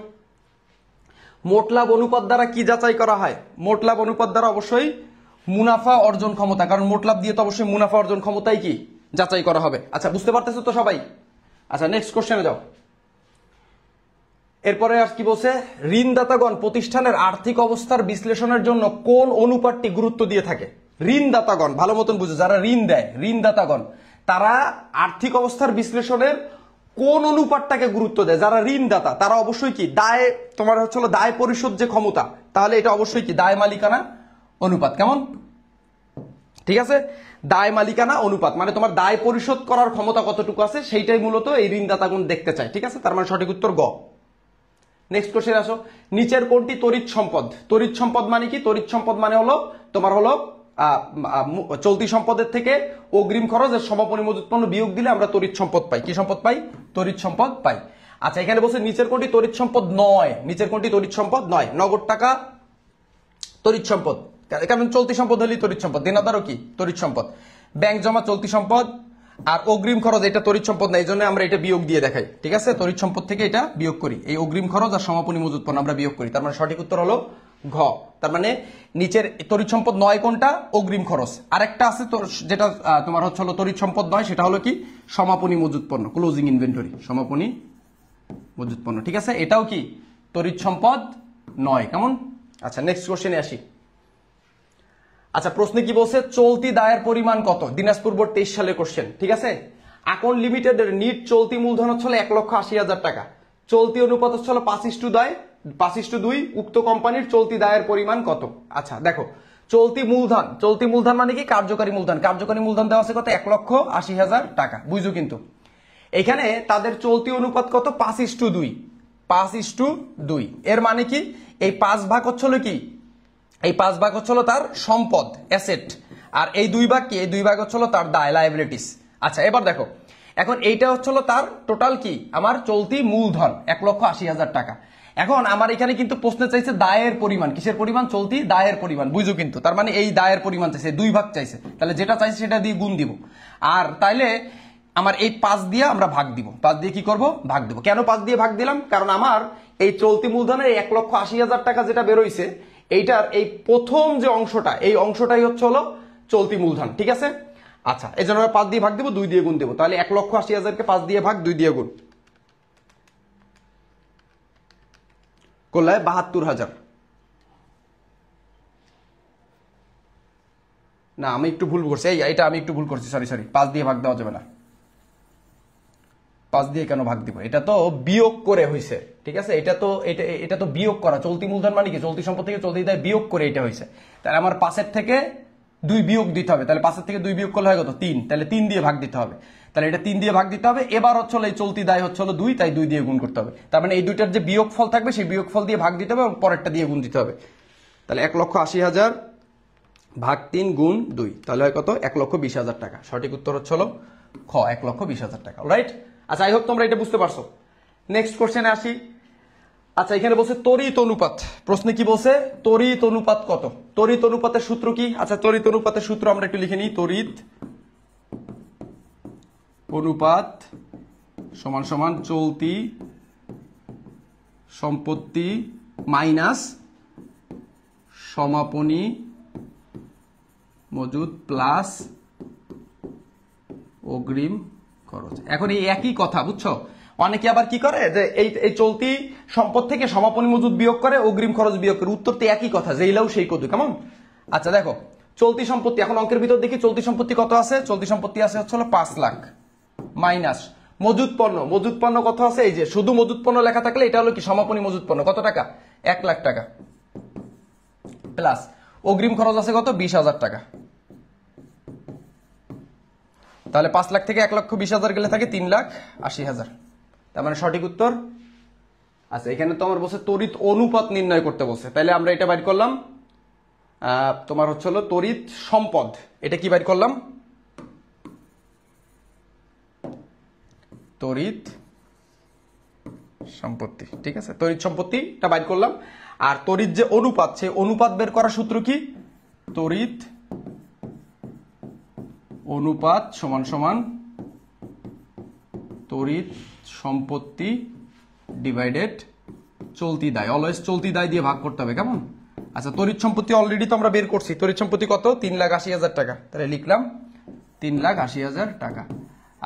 মোট লাভ অনুপাত দ্বারা কি যাচাই করা হয়, মোট লাভ অনুপাত দ্বারা অবশ্যই মুনাফা অর্জন ক্ষমতা, কারণ মোট লাভ দিয়ে তো অবশ্যই মুনাফা অর্জন ক্ষমতাই কি যাচাই করা হবে। আচ্ছা বুঝতে পারতেছো তো সবাই। আচ্ছা নেক্সট কোশ্চেনে যাও, এরপরে আর কি বলছে, ঋণদাতাগণ প্রতিষ্ঠানের আর্থিক অবস্থার বিশ্লেষণের জন্য কোন অনুপাতটি গুরুত্ব দিয়ে থাকে। ঋণদাতাগণ ভালো মতন বুঝো, যারা ঋণ দেয়, ঋণদাতাগণ তারা আর্থিক অবস্থার বিশ্লেষণের কোন অনুপাতটাকে গুরুত্ব দেয়, যারা ঋণদাতা তারা অবশ্যই কি দায়, তোমার হচ্ছে দায় পরিশোধ যে ক্ষমতা, তাহলে এটা অবশ্যই কি দায় মালিকানা অনুপাত, কেমন, ঠিক আছে, দায় মালিকানা অনুপাত মানে তোমার দায় পরিশোধ করার ক্ষমতা কতটুকু আছে সেইটাই মূলত এই ঋণদাতাগণ দেখতে চায়। ঠিক আছে, তার মানে সঠিক উত্তর গ। নেক্সট কোশ্চেন আসো, নিচের কোনটি তড়িৎ সম্পদ? তড়িৎ সম্পদ মানে কি? তড়িৎ সম্পদ মানে হলো তোমার হলো চলতি সম্পদের থেকে অগ্রিম খরচের সমাপনী মজুত পণ্য বিয়োগ দিলে আমরা তড়িৎ সম্পদ পাই। কি সম্পদ পাই? তড়িৎ সম্পদ পাই। আচ্ছা, এখানে বলছে নিচের কোনটি তড়িৎ সম্পদ নয়? নিচের কোনটি তড়িৎ সম্পদ নয়? নগদ টাকা তড়িৎ সম্পদ, কারণ চলতি সম্পদ হলেই তড়িৎ সম্পদ। দেনাদারও কি? তড়িৎ সম্পদ। ব্যাংক জমা চলতি সম্পদ, আর অগ্রিম খরচ এটা তড়িৎ সম্পদ না, এই জন্য আমরা এটা বিয়োগ দিয়ে দেখাই। ঠিক আছে, তড়িৎ সম্পদ থেকে এটা বিয়োগ করি, এই অগ্রিম খরচ আর সমাপনী মজুত পণ্য আমরা বিয়োগ করি। তার মানে সঠিক উত্তর হলো ঘ। তার মানে নিচের তড়িৎ সম্পদ নয় কোনটা? অগ্রিম খরচ। আরেকটা আছে যেটা তোমার হচ্ছে হলো তড়িৎ সম্পদ নয়, সেটা হলো কি? সমাপনী মজুত পণ্য, ক্লোজিং ইনভেন্টরি, সমাপনী মজুত পণ্য। ঠিক আছে, এটাও কি তড়িৎ সম্পদ নয়। কেমন? আচ্ছা, নেক্সট কোশ্চেনে আসি। আচ্ছা, প্রশ্নে কি বলছে? চলতি দায়ের পরিমাণ কত? দিনাজপুর বোর্ড 23 সালের কোশ্চেন। ঠিক আছে, আকন লিমিটেডের নিট চলতি মূলধন হচ্ছে 1,80,000 টাকা। চলতি অনুপাত হচ্ছে 5:2। উক্ত কোম্পানির চলতি দায়ের পরিমাণ কত? আচ্ছা দেখো, চলতি মূলধন, চলতি মূলধন মানে কি? কার্যকারী মূলধন। কার্যকারী মূলধন দেওয়া আছে কত? 1,80,000 টাকা। বুঝো কিন্তু এখানে তাদের চলতি অনুপাত কত? 5:2। 5:2। এর মানে কি? এই 5 ভাগ হচ্ছিল কি? এই 5 ভাগ হচ্ছিল তার সম্পদ, অ্যাসেট, আর এই 2 ভাগ কি? এই 2 ভাগ হচ্ছিল তার দায়, লায়াবিলিটিস। আচ্ছা, এবার দেখো, এখন এইটা হচ্ছিল তার টোটাল কি? আমার চলতি মূলধন 1,80,000 টাকা। এখন আমার এখানে কিন্তু প্রশ্নে চাইছে দায়ের পরিমাণ। কিসের পরিমাণ? চলতি দায়ের পরিমাণ। বুঝো কিন্তু, তার মানে এই দায়ের পরিমাণ চাইছে, 2 ভাগ চাইছে, তাহলে যেটা চাইছে সেটা দিয়ে গুণ দিব। আর তাইলে আমার এই 5 দিয়ে আমরা ভাগ দিব। 5 দিয়ে কি করব? ভাগ দিব। কেন 5 দিয়ে ভাগ দিলাম? কারণ আমার এই চলতি মূলধনের 1,80,000 টাকা যেটা বেরোইছে, এইটার এই প্রথম যে অংশটা, এই অংশটাই হচ্ছে হলো চলতি মূলধন। ঠিক আছে, আচ্ছা, এই জন্য 5 দিয়ে ভাগ দিব, 2 দিয়ে গুণ দেবো। তাহলে 1,80,000-কে 5 দিয়ে ভাগ, 2 দিয়ে গুণ করলে 72,000। না, আমি একটু ভুল করছি, এইটা আমি একটু ভুল করছি, সরি। 5 দিয়ে ভাগ দেওয়া যাবে না। 5 দিয়ে কেন ভাগ দিব? এটা তো বিয়োগ করে হয়েছে। ঠিক আছে, এটা তো বিয়োগ করা। চলতি মূলধন মানে কি? চলতি সম্পদ থেকে চলতি দায় বিয়োগ করে এটা হয়েছে। তাহলে আমার 5-এর থেকে 2 বিয়োগ দিতে হবে। তাহলে 5-এর থেকে 2 বিয়োগ করলে হয় কত? 3। তাহলে 3 দিয়ে ভাগ দিতে হবে। তাহলে এটা 3 দিয়ে ভাগ দিতে হবে। এবার হচ্ছে এই চলতি দায় হচ্ছে 2, তাই 2 দিয়ে গুণ করতে হবে। তার মানে এই দুইটার যে বিয়োগ ফল থাকবে, সেই বিয়োগ ফল দিয়ে ভাগ দিতে হবে এবং পরেরটা দিয়ে গুণ দিতে হবে। তাহলে 1,80,000 ভাগ 3 গুণ 2, তাহলে হয় কত? 1,20,000 টাকা। সঠিক উত্তর হচ্ছে খ, 1,20,000 টাকা। রাইট? আচ্ছা, আই হোপ তোমরা এটা বুঝতে পারছো। নেক্সট কোশ্চেনে আসি। আচ্ছা, এখানে বলছে তড়িৎ অনুপাত। প্রশ্নে কি বলছে? তড়িৎ অনুপাত কত? তড়িৎ অনুপাতের সূত্র কি? আচ্ছা, তড়িৎ অনুপাতের সূত্র আমরা একটু লিখে নিই। তড়িৎ অনুপাত সমান সমান চলতি সম্পত্তি মাইনাস সমাপনী মজুদ প্লাস অগ্রিম খরচ। এখন এই একই কথা, বুঝছো? অনেকে আবার কি করে যে এই চলতি সম্পদ থেকে সমাপনী মজুদ বিয়োগ করে, অগ্রিম খরচ বিয়োগ করে। উত্তর তো একই কথা, যেইলাও সেই কদু। কেমন? আচ্ছা দেখো, চলতি সম্পত্তি, এখন অঙ্কের ভিতর দেখি চলতি সম্পত্তি কত আছে। চলতি সম্পত্তি আছে হচ্ছে 5 লাখ মাইনাস মজুদ পণ্য। মজুদ পণ্য কত আছে? এই যে শুধু মজুদ পণ্য লেখা থাকলে এটা হলো কি? সমাপনী মজুদ পণ্য। কত টাকা? 1 লাখ টাকা। প্লাস অগ্রিম খরচ আছে কত? 20,000 টাকা। তাহলে 5 লাখ থেকে 1,20,000 গেলে থাকে 3,80,000। তার মানে সঠিক উত্তর। আচ্ছা, এখানে তো আমার বলছে তড়িৎ অনুপাত নির্ণয় করতে বলছে, তাহলে আমরা এটা বাইর করলাম। তোমার হচ্ছে হলো তড়িৎ সম্পদ, এটা কি বাইর করলাম? তড়িৎ সম্পত্তি। ঠিক আছে, তড়িৎ সম্পত্তিটা বাইর করলাম। আর তড়িৎ যে অনুপাত, সেই অনুপাত বের করার সূত্র কি? তড়িৎ অনুপাত সমান সমান তড়িৎ সম্পত্তি ডিভাইডেড চলতি দায়। অলওয়েজ চলতি দায় দিয়ে ভাগ করতে হবে। কেমন? আচ্ছা, তড়িৎ সম্পত্তি অলরেডি তো আমরা বের করছি। তড়িৎ সম্পত্তি কত? 3,80,000 টাকা। তাহলে লিখলাম 3,80,000 টাকা।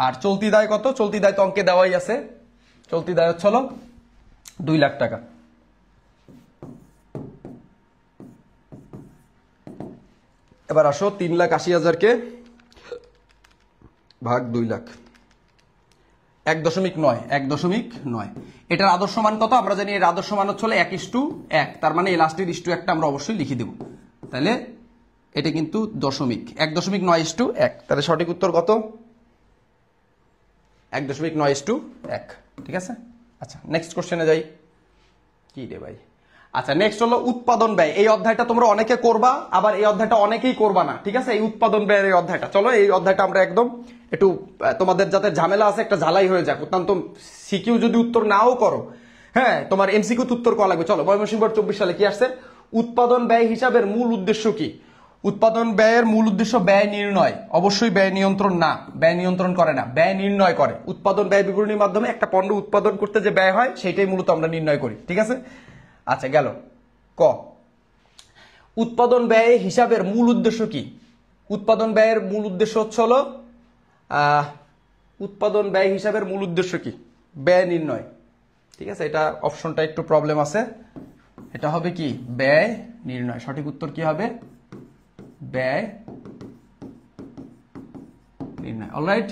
আর চলতি দায় কত? চলতি দায় তো অঙ্কে দেওয়াই আছে। চলতি দায় হচ্ছে 2 লাখ টাকা। এবার আসো 3,80,000-কে ভাগ 2 লাখ, 1.9। 1.9। এটার আদর্শ মান কত? আমরা জানি এর আদর্শ মান হচ্ছে 1:1। তার মানে এই লাস্টের 1:1টা আমরা অবশ্যই লিখে দেব। তাহলে এটা কিন্তু দশমিক 1.9:1, তাহলে সঠিক উত্তর কত? 1.9:1। ঠিক আছে। আচ্ছা নেক্সট কোশ্চেনে যাই। কি রে ভাই, আচ্ছা নেক্সট হলো উৎপাদন ব্যয়। এই অধ্যায়টা তোমরা অনেকে করবা, আবার এই অধ্যায়টা অনেকেই করবা না। ঠিক আছে, এই উৎপাদন ব্যয়ের এই অধ্যায়টা, চলো এই অধ্যায়টা আমরা একদম একটু তোমাদের যাতে ঝামেলা আছে একটা ঝালাই হয়ে যাক। অত্যন্ত সিকিউ যদি উত্তর নাও করো, হ্যাঁ তোমার এমসিকিউ উত্তর করা লাগবে। চলো ময়মনসিংহ বোর্ড 24 সালে কি আসছে? উৎপাদন ব্যয় হিসাবের মূল উদ্দেশ্য কি? উৎপাদন ব্যয়ের মূল উদ্দেশ্য ব্যয় নির্ণয়, অবশ্যই ব্যয় নিয়ন্ত্রণ না, ব্যয় নিয়ন্ত্রণ করে না, ব্যয় নির্ণয় করে। উৎপাদন ব্যয় বিবরণীর মাধ্যমে একটা পণ্য উৎপাদন করতে যে ব্যয় হয় সেটাই মূলত আমরা নির্ণয় করি। ঠিক আছে। আচ্ছা গেল ক, উৎপাদন ব্যয় হিসাবের মূল উদ্দেশ্য কি? উৎপাদন ব্যয়ের মূল উদ্দেশ্য হচ্ছে হলো উৎপাদন ব্যয় হিসাবের মূল উদ্দেশ্য কি? ব্যয় নির্ণয়। ঠিক আছে, এটা অপশনটা একটু প্রবলেম আছে, এটা হবে কি? ব্যয় নির্ণয়। সঠিক উত্তর কি হবে? ব্যয় নির্ণয়। অলরাইট,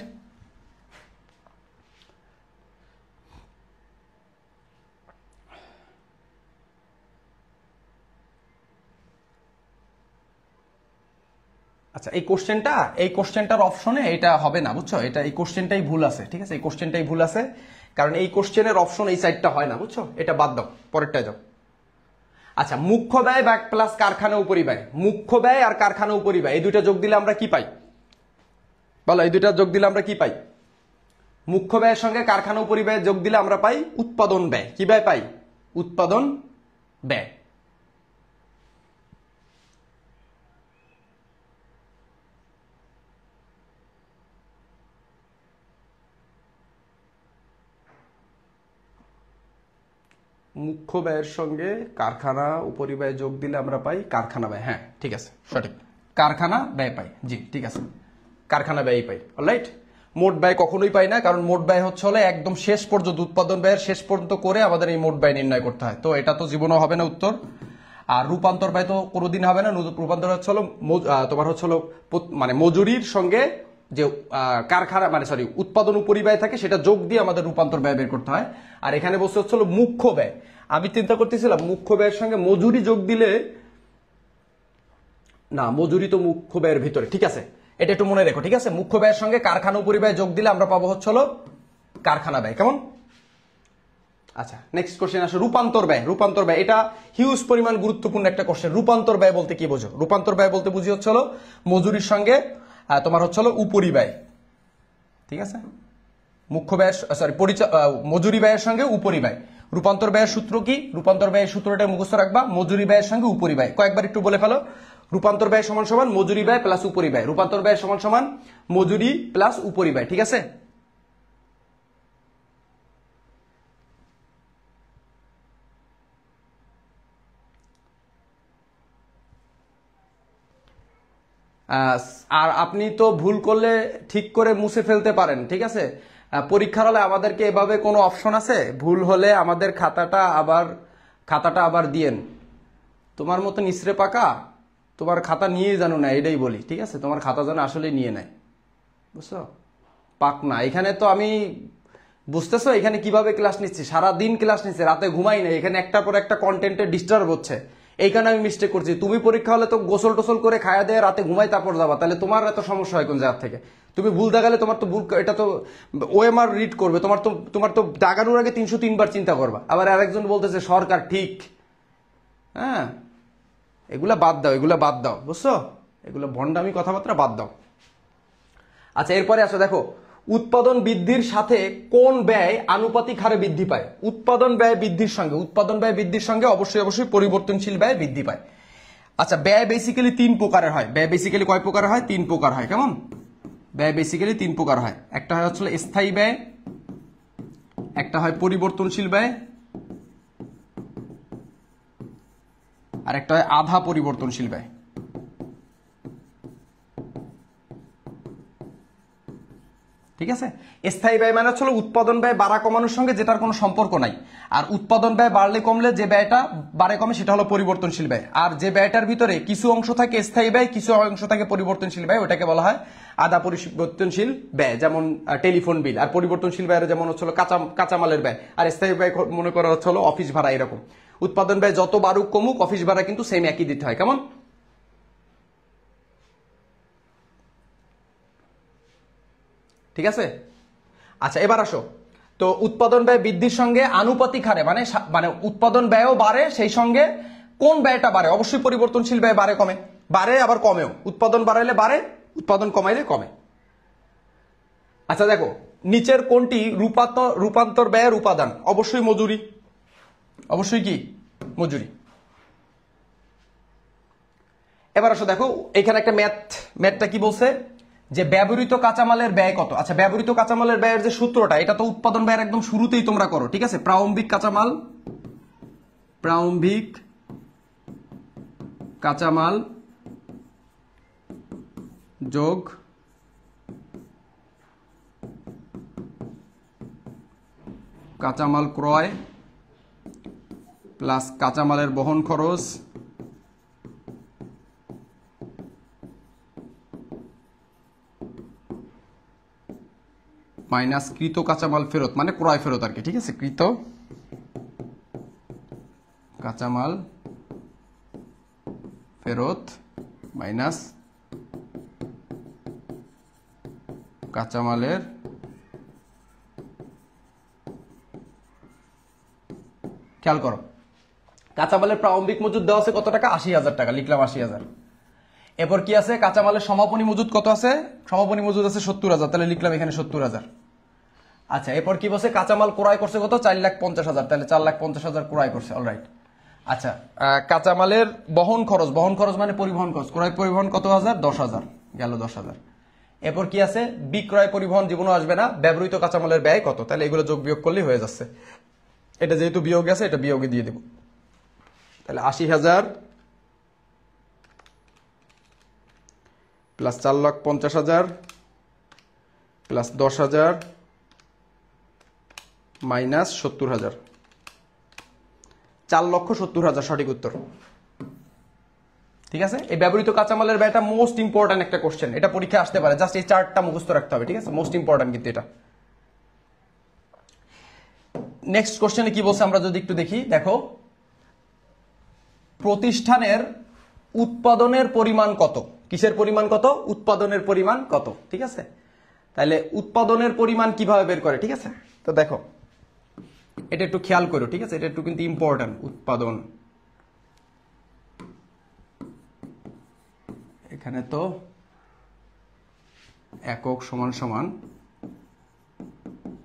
আচ্ছা এই কোশ্চেনটার অপশনে এটা হবে না, বুঝছো? এটা এই কোশ্চেনটাই ভুল আছে। ঠিক আছে, এই কোশ্চেনটাই ভুল আছে, কারণ এই কোশ্চেনের অপশন এই সাইডটা হয় না, বুঝছো? এটা বাদ দাও, পরেরটায় যাও। আচ্ছা মুখ্য ব্যয় বা প্লাস কারখানা উপরিব্যয়, মুখ্য ব্যয় আর কারখানা উপরিব্যয় এই দুইটা যোগ দিলে আমরা কি পাই? বলো, এই দুইটা যোগ দিলে আমরা কি পাই? মুখ্য ব্যয়ের সঙ্গে কারখানা উপরিব্যয় যোগ দিলে আমরা পাই উৎপাদন ব্যয়। কি ব্যয় পাই? উৎপাদন ব্যয়। মুখ্য ব্যয়ের সঙ্গে কারখানা উপরিব্যয় যোগ দিলে আমরা পাই কারখানা ব্যয়। হ্যাঁ ঠিক আছে, সঠিক, কারখানা ব্যয় পাই। জি ঠিক আছে, কারখানা ব্যয় পাই। অলরাইট, মোট ব্যয় কখনোই পাই না, কারণ মোট ব্যয় হচ্ছে হলে একদম শেষ পর্যন্ত, উৎপাদন ব্যয়ের শেষ পর্যন্ত করে আমাদের এই মোট ব্যয় নির্ণয় করতে হয়। তো এটা তো জীবনও হবে না উত্তর। আর রূপান্তর ব্যয় তো কোনোদিন হবে না। রূপান্তর হচ্ছে হলো তোমার হচ্ছে হলো মানে মজুরির সঙ্গে যে কারখানা মানে সরি উৎপাদন উপরিব্যয় থাকে সেটা যোগ দিয়ে আমাদের রূপান্তর ব্যয় বের করতে হয়। আর এখানে বসে হচ্ছে হলো মুখ্য ব্যয়। আমি চিন্তা করতেছিলাম মুখ্য ব্যয়ের সঙ্গে মজুরি যোগ দিলে, না মজুরি তো মুখ্য ব্যয়ের ভিতরে। ঠিক আছে, এটা একটু মনে রেখো। ঠিক আছে, মুখ্য ব্যয়ের সঙ্গে কারখানা উপরিব্যয় যোগ দিলে আমরা পাবো হচ্ছে হলো কারখানা ব্যয়। কেমন? আচ্ছা নেক্সট কোশ্চেন আসে রূপান্তর ব্যয়। রূপান্তর ব্যয় এটা হিউজ পরিমাণ গুরুত্বপূর্ণ একটা কোশ্চেন। রূপান্তর ব্যয় বলতে কি বোঝো? রূপান্তর ব্যয় বলতে বুঝি হচ্ছে হলো মজুরির সঙ্গে তোমার হচ্ছে হলো উপরিব্যয়। ঠিক আছে, মুখ্য ব্যয় সরি মজুরি ব্যয়ের সঙ্গে উপরিব্যয়। রূপান্তর ব্যয়ের সূত্র কি? রূপান্তর ব্যয়ের সূত্রটা মুখস্থ রাখবা, মজুরি ব্যয়ের সঙ্গে উপরিব্যয়। কয়েকবার একটু বলে ফেলো। রূপান্তর ব্যয় সমান সমান মজুরি ব্যয় প্লাস উপরিব্যয়। রূপান্তর ব্যয় সমান সমান মজুরি প্লাস উপরিব্যয়। ঠিক আছে, আর আপনি তো ভুল করলে ঠিক করে মুছে ফেলতে পারেন। ঠিক আছে, পরীক্ষার হলে আমাদেরকে এভাবে কোনো অপশন আছে? ভুল হলে আমাদের খাতাটা আবার দিয়েন। তোমার মতো নিচড়ে পাকা তোমার খাতা নিয়ে জানো না, এটাই বলি। ঠিক আছে, তোমার খাতা যেন আসলে নিয়ে নেয়, বুঝছো? পাক না এখানে তো আমি, বুঝতেছো এখানে কিভাবে ক্লাস নিচ্ছি? সারাদিন ক্লাস নিচ্ছে, রাতে ঘুমাই না, এখানে একটার পর একটা কন্টেন্টে ডিস্টার্ব হচ্ছে, এইখানে আমি মিস্টেক করছি। তুমি পরীক্ষা হলে তো গোসল টোসল করে খায়া দেয় রাতে ঘুমাই তারপর যাবা, তাহলে তোমার এত সমস্যা হয় কোন জায়গা থেকে? তুমি ভুল দেখালে তোমার তো ভুল, এটা তো ওএমআর রিড করবে, তোমার তো দাগানোর আগে 303 বার চিন্তা করবা। আবার আরেকজন বলতেছে সরকার ঠিক। হ্যাঁ এগুলা বাদ দাও, এগুলা বাদ দাও, বুঝছো? এগুলো ভণ্ডামি কথাবার্তা বাদ দাও। আচ্ছা এরপরে আসো, দেখো উৎপাদন বৃদ্ধির সাথে কোন ব্যয় আনুপাতিক হারে বৃদ্ধি পায়? উৎপাদন ব্যয় বৃদ্ধির সঙ্গে অবশ্যই পরিবর্তনশীল ব্যয় বৃদ্ধি পায়। আচ্ছা ব্যয় বেসিক্যালি 3 প্রকারের হয়। ব্যয় বেসিক্যালি কয় প্রকার হয়? 3 প্রকার হয়। কেমন? ব্যয় বেসিক্যালি 3 প্রকার হয়। একটা হয় হচ্ছে স্থায়ী ব্যয়, একটা হয় পরিবর্তনশীল ব্যয়, আর একটা হয় আধা পরিবর্তনশীল ব্যয়। ঠিক আছে, স্থায়ী ব্যয় মানে হচ্ছে উৎপাদন ব্যয় বাড়া কমানোর সঙ্গে যেটার কোনো সম্পর্ক নাই। আর উৎপাদন ব্যয় বাড়লে কমলে যে ব্যয়টা বাড়ে কমে সেটা হলো পরিবর্তনশীল ব্যয়। আর যে ব্যয়টার ভিতরে কিছু অংশ থাকে স্থায়ী ব্যয়, কিছু অংশ থাকে পরিবর্তনশীল ব্যয়, ওটাকে বলা হয় আধা পরিবর্তনশীল ব্যয়। যেমন টেলিফোন বিল। আর পরিবর্তনশীল ব্যয়ের যেমন হচ্ছে কাঁচামালের ব্যয়। আর স্থায়ী ব্যয় মনে করা হচ্ছে হলো অফিস ভাড়া। এরকম উৎপাদন ব্যয় যত বাড়ুক কমুক অফিস ভাড়া কিন্তু সেম একই দিতে হয়। কেমন? ঠিক আছে। আচ্ছা এবার আসো, তো উৎপাদন ব্যয় বৃদ্ধির সঙ্গে আনুপাতিক হারে মানে মানে উৎপাদন ব্যয়ও বাড়ে, সেই সঙ্গে কোন ব্যয়টা বাড়ে? অবশ্যই পরিবর্তনশীল ব্যয় বাড়ে কমে, বাড়ে আবার কমেও। উৎপাদন বাড়াইলে বাড়ে, উৎপাদন কমাইলে কমে। আচ্ছা দেখো, নিচের কোনটি রূপান্তর ব্যয়ের উপাদান? অবশ্যই মজুরি, অবশ্যই কি মজুরি। এবার আসো দেখো, এখানে একটা ম্যাথটা কি বলছে যে ব্যবহৃত কাঁচামালের ব্যয় কত। আচ্ছা ব্যবহৃত কাঁচামালের ব্যয়ের যে সূত্রটা, এটা তো উৎপাদন ব্যয়ের একদম শুরুতেই তোমরা করো, ঠিক আছে। প্রারম্ভিক কাঁচামাল যোগ কাঁচামাল ক্রয় প্লাস কাঁচামালের বহন খরচ মাইনাস কৃত কাঁচামাল ফেরত, মানে ক্রয় ফেরত আর কি, ঠিক আছে। কৃত কাঁচামাল ফেরত মাইনাস কাঁচামালের খেয়াল করো, কাঁচামালের প্রারম্ভিক মজুদ দেওয়া আছে কত টাকা? ৮০,০০০ টাকা, লিখলাম ৮০,০০০। এরপর কি আছে? কাঁচামালের সমাপনী মজুদ কত আছে? সমাপনী মজুদ আছে ৭০,০০০, তাহলে লিখলাম এখানে ৭০,০০০। আচ্ছা এরপর কি বলছে? কাঁচামাল ক্রয় করছে কত? ৪,৫০,০০০, তাহলে ৪,৫০,০০০ ক্রয় করছে, অলরাইট। আচ্ছা কাঁচামালের বহন খরচ মানে পরিবহন খরচ, ক্রয় পরিবহন কত হাজার? ১০,০০০, গেল ১০,০০০। এরপর কি আছে? বিক্রয় পরিবহন জীবনও আসবে না। ব্যবহৃত কাঁচামালের ব্যয় কত? তাহলে এগুলো যোগ বিয়োগ করলেই হয়ে যাচ্ছে। এটা যেহেতু বিয়োগ আছে, এটা বিয়োগে দিয়ে দেব। তাহলে ৮০,০০০ প্লাস ৪,৫০,০০০ প্লাস ১০,০০০ মাইনাস ৭০,০০০, ৪,৭০,০০০ সঠিক উত্তর। ঠিক আছে, এই ব্যবহৃত কাঁচামালের ব্যয়টা মোস্ট ইম্পর্টেন্ট একটা কোশ্চেন, এটা পরীক্ষা আসতে পারে। জাস্ট এই চার্টটা মুখস্থ রাখতে হবে, ঠিক আছে, মোস্ট ইম্পর্টেন্ট কিন্তু এটা। নেক্সট কোশ্চেনে কি বলছে আমরা যদি একটু দেখি, দেখো প্রতিষ্ঠানের উৎপাদনের পরিমাণ কত? কিসের পরিমাণ কত? উৎপাদনের পরিমাণ কত, ঠিক আছে। তাহলে উৎপাদনের পরিমাণ কিভাবে বের করে, ঠিক আছে। তো দেখো এটা একটু খেয়াল করো, ঠিক আছে, এটা একটু কিন্তু ইম্পর্টেন্ট। উৎপাদন, এখানে তো একক সমান সমান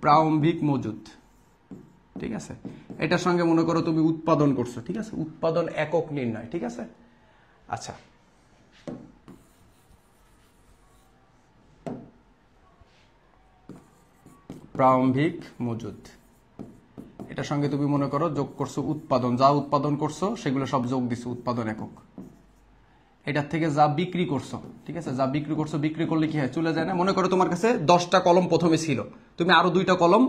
প্রারম্ভিক মজুদ, ঠিক আছে। এটার সঙ্গে মনে করো তুমি উৎপাদন করছো, ঠিক আছে, উৎপাদন একক নির্ণয়, ঠিক আছে। আচ্ছা প্রারম্ভিক মজুদ, এটার সঙ্গে তুমি মনে করো যোগ করছো উৎপাদন, যা উৎপাদন করছো সেগুলো সব যোগ দিছো, উৎপাদন একক। এটার থেকে যা বিক্রি করছো, ঠিক আছে, যা বিক্রি করছো, বিক্রি করলে কি হয়? চলে যায় না? মনে করো তোমার কাছে 10টা কলম প্রথমে ছিল, তুমি আরো 2টা কলম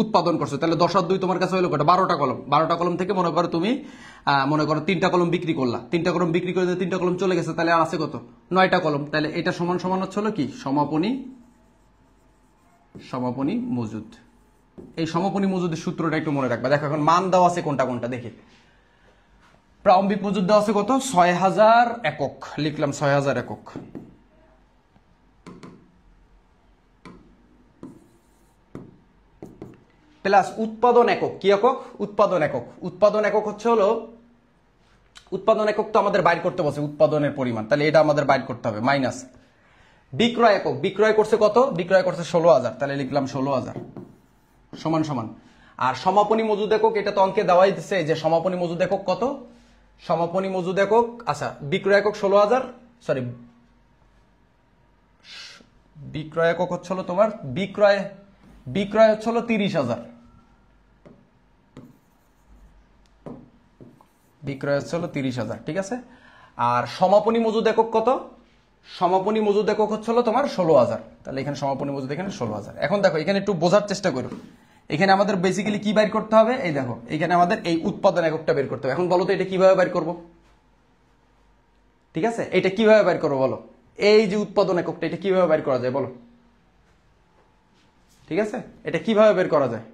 উৎপাদন করছো, তাহলে 10 আর 2 তোমার কাছে হলো কত? 12টা কলম। 12টা কলম থেকে মনে করো তুমি 3টা কলম বিক্রি করলা, 3টা কলম বিক্রি করে 3টা কলম চলে গেছে, তাহলে আর আছে কত? 9টা কলম। তাহলে এটা সমান সমান হচ্ছে হলো কি? সমাপনী মজুদ। এই সমাপনী মজুদের সূত্রটা একটু মনে রাখবা। দেখো এখন মান দেওয়া আছে কোনটা কোনটা দেখি। প্রারম্ভিক মজুদ দেওয়া আছে কত? ৬,০০০ একক, লিখলাম ৬,০০০ একক। প্লাস উৎপাদন একক, কি একক? উৎপাদন একক। উৎপাদন একক হচ্ছে হলো, উৎপাদন একক তো আমাদের বাইর করতে বলছে উৎপাদনের পরিমাণ, তাহলে এটা আমাদের বাইর করতে হবে। মাইনাস বিক্রয় একক, বিক্রয় করছে কত? বিক্রয় করছে ১৬,০০০, তাহলে লিখলাম ১৬,০০০ সমান সমান। আর সমাপনী মজুদ একক, এটা তো অঙ্কে দেওয়াই দিচ্ছে যে সমাপনী মজুদ একক কত? সমাপনী মজুদ একক, আচ্ছা বিক্রয় একক ১৬,০০০, সরি বিক্রয় একক হচ্ছে হলো তোমার বিক্রয় হচ্ছে হলো ৩০,০০০, বিক্রয় হচ্ছে হলো ৩০,০০০, ঠিক আছে। আর সমাপনী মজুদ একক কত? সমাপনী মজুদ একক হচ্ছে হলো তোমার ১৬,০০০, তাহলে এখানে সমাপনী মজুদ এখানে ১৬,০০০। এখন দেখো এখানে একটু বোঝার চেষ্টা করো, এখানে আমাদের বেসিক্যালি কি বের করতে হবে? এই দেখো এখানে আমাদের এই উৎপাদন এককটা বের করতে হবে। এখন বলো তো এটা কিভাবে বের করব? ঠিক আছে, এটা কিভাবে বের করবো বলো? এই যে উৎপাদন এককটা, এটা কিভাবে বের করা যায় বলো? ঠিক আছে, এটা কিভাবে বের করা যায়?